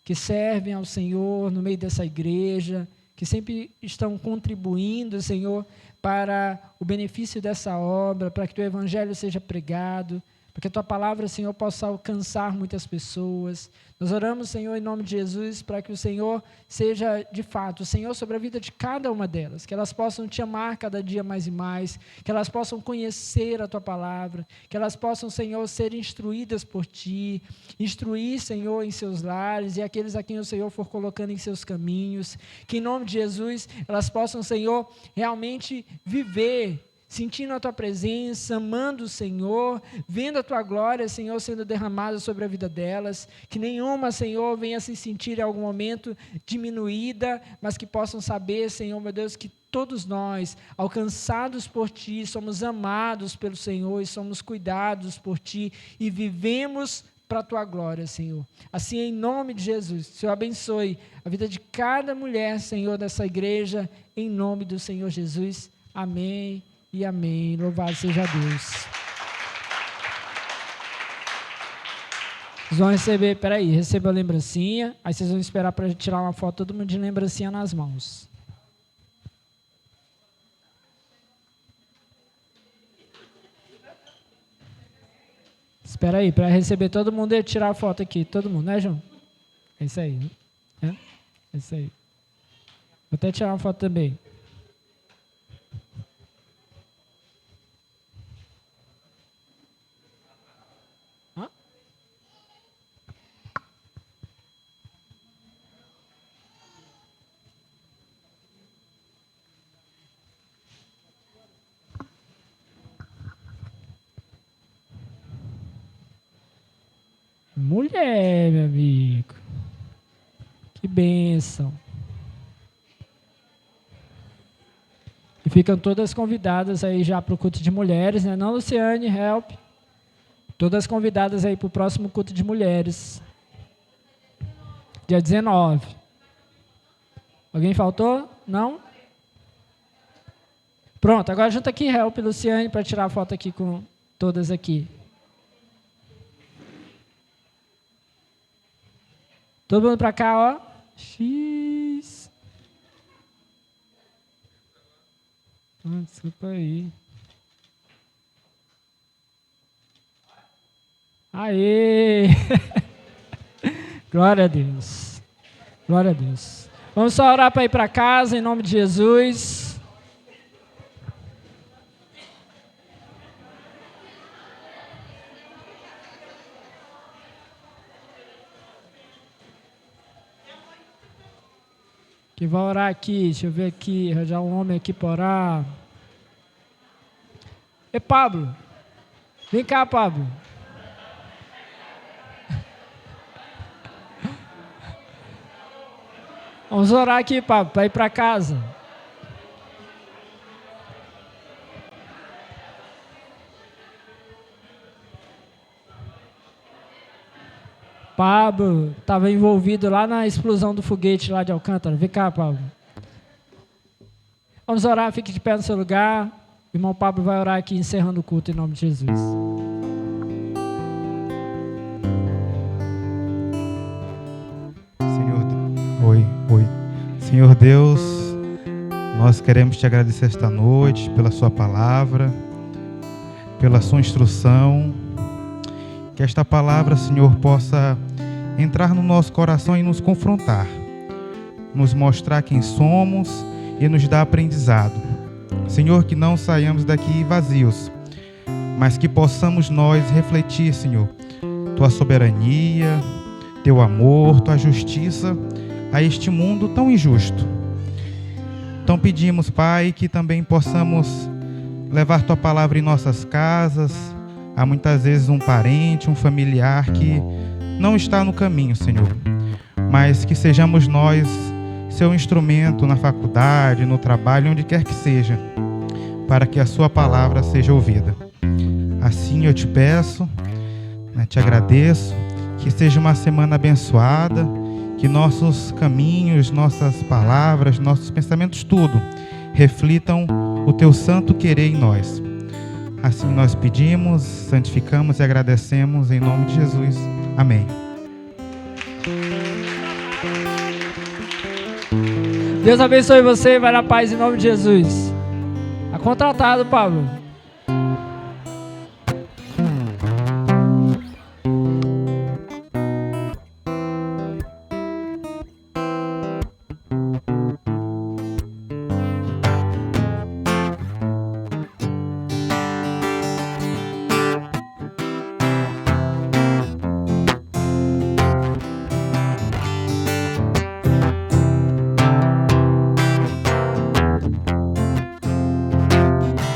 que servem ao Senhor no meio dessa igreja, que sempre estão contribuindo, Senhor, para o benefício dessa obra, para que o teu Evangelho seja pregado, para que a tua palavra, Senhor, possa alcançar muitas pessoas. Nós oramos, Senhor, em nome de Jesus, para que o Senhor seja, de fato, o Senhor sobre a vida de cada uma delas, que elas possam te amar cada dia mais e mais, que elas possam conhecer a tua palavra, que elas possam, Senhor, ser instruídas por ti, instruir, Senhor, em seus lares e aqueles a quem o Senhor for colocando em seus caminhos, que em nome de Jesus elas possam, Senhor, realmente viver sentindo a tua presença, amando o Senhor, vendo a tua glória, Senhor, sendo derramada sobre a vida delas, que nenhuma, Senhor, venha se sentir em algum momento diminuída, mas que possam saber, Senhor, meu Deus, que todos nós, alcançados por ti, somos amados pelo Senhor e somos cuidados por ti e vivemos para a tua glória, Senhor. Assim, em nome de Jesus, Senhor, abençoe a vida de cada mulher, Senhor, dessa igreja, em nome do Senhor Jesus. Amém. E amém. Louvado seja Deus. Vocês vão receber, peraí, receba a lembrancinha, aí vocês vão esperar para tirar uma foto, todo mundo de lembrancinha nas mãos. Espera aí, para receber todo mundo e tirar a foto aqui, todo mundo, né, João? É isso aí, né? É isso aí. Vou até tirar uma foto também. Mulher, meu amigo. Que bênção. E ficam todas convidadas aí já para o culto de mulheres, né? Não, Luciane, help. Todas convidadas aí para o próximo culto de mulheres. Dia 19. Alguém faltou? Não? Pronto, agora junta aqui, help, Luciane, para tirar a foto aqui com todas aqui. Todo mundo para cá, ó. X. Desculpa aí. Aê! Glória a Deus. Glória a Deus. Vamos só orar para ir para casa, em nome de Jesus. Que vai orar aqui, deixa eu ver aqui, arranjar um homem aqui para orar. E Pablo, vem cá, Pablo. Vamos orar aqui, Pablo, para ir para casa. Pablo estava envolvido lá na explosão do foguete lá de Alcântara. Vem cá, Pablo. Vamos orar, fique de pé no seu lugar. O irmão Pablo vai orar aqui, encerrando o culto em nome de Jesus. Senhor Deus, nós queremos te agradecer esta noite pela sua palavra, pela sua instrução. Que esta palavra, Senhor, possa entrar no nosso coração e nos confrontar, nos mostrar quem somos e nos dar aprendizado. Senhor, que não saiamos daqui vazios, mas que possamos nós refletir, Senhor, tua soberania, teu amor, tua justiça a este mundo tão injusto. Então pedimos, Pai, que também possamos levar tua palavra em nossas casas. Há muitas vezes um parente, um familiar que não está no caminho, Senhor, mas que sejamos nós seu instrumento na faculdade, no trabalho, onde quer que seja, para que a sua palavra seja ouvida. Assim eu te peço, te agradeço, que seja uma semana abençoada, que nossos caminhos, nossas palavras, nossos pensamentos, tudo, reflitam o teu santo querer em nós. Assim nós pedimos, santificamos e agradecemos em nome de Jesus. Amém. Deus abençoe você, vai na paz em nome de Jesus. Está contratado, Pablo.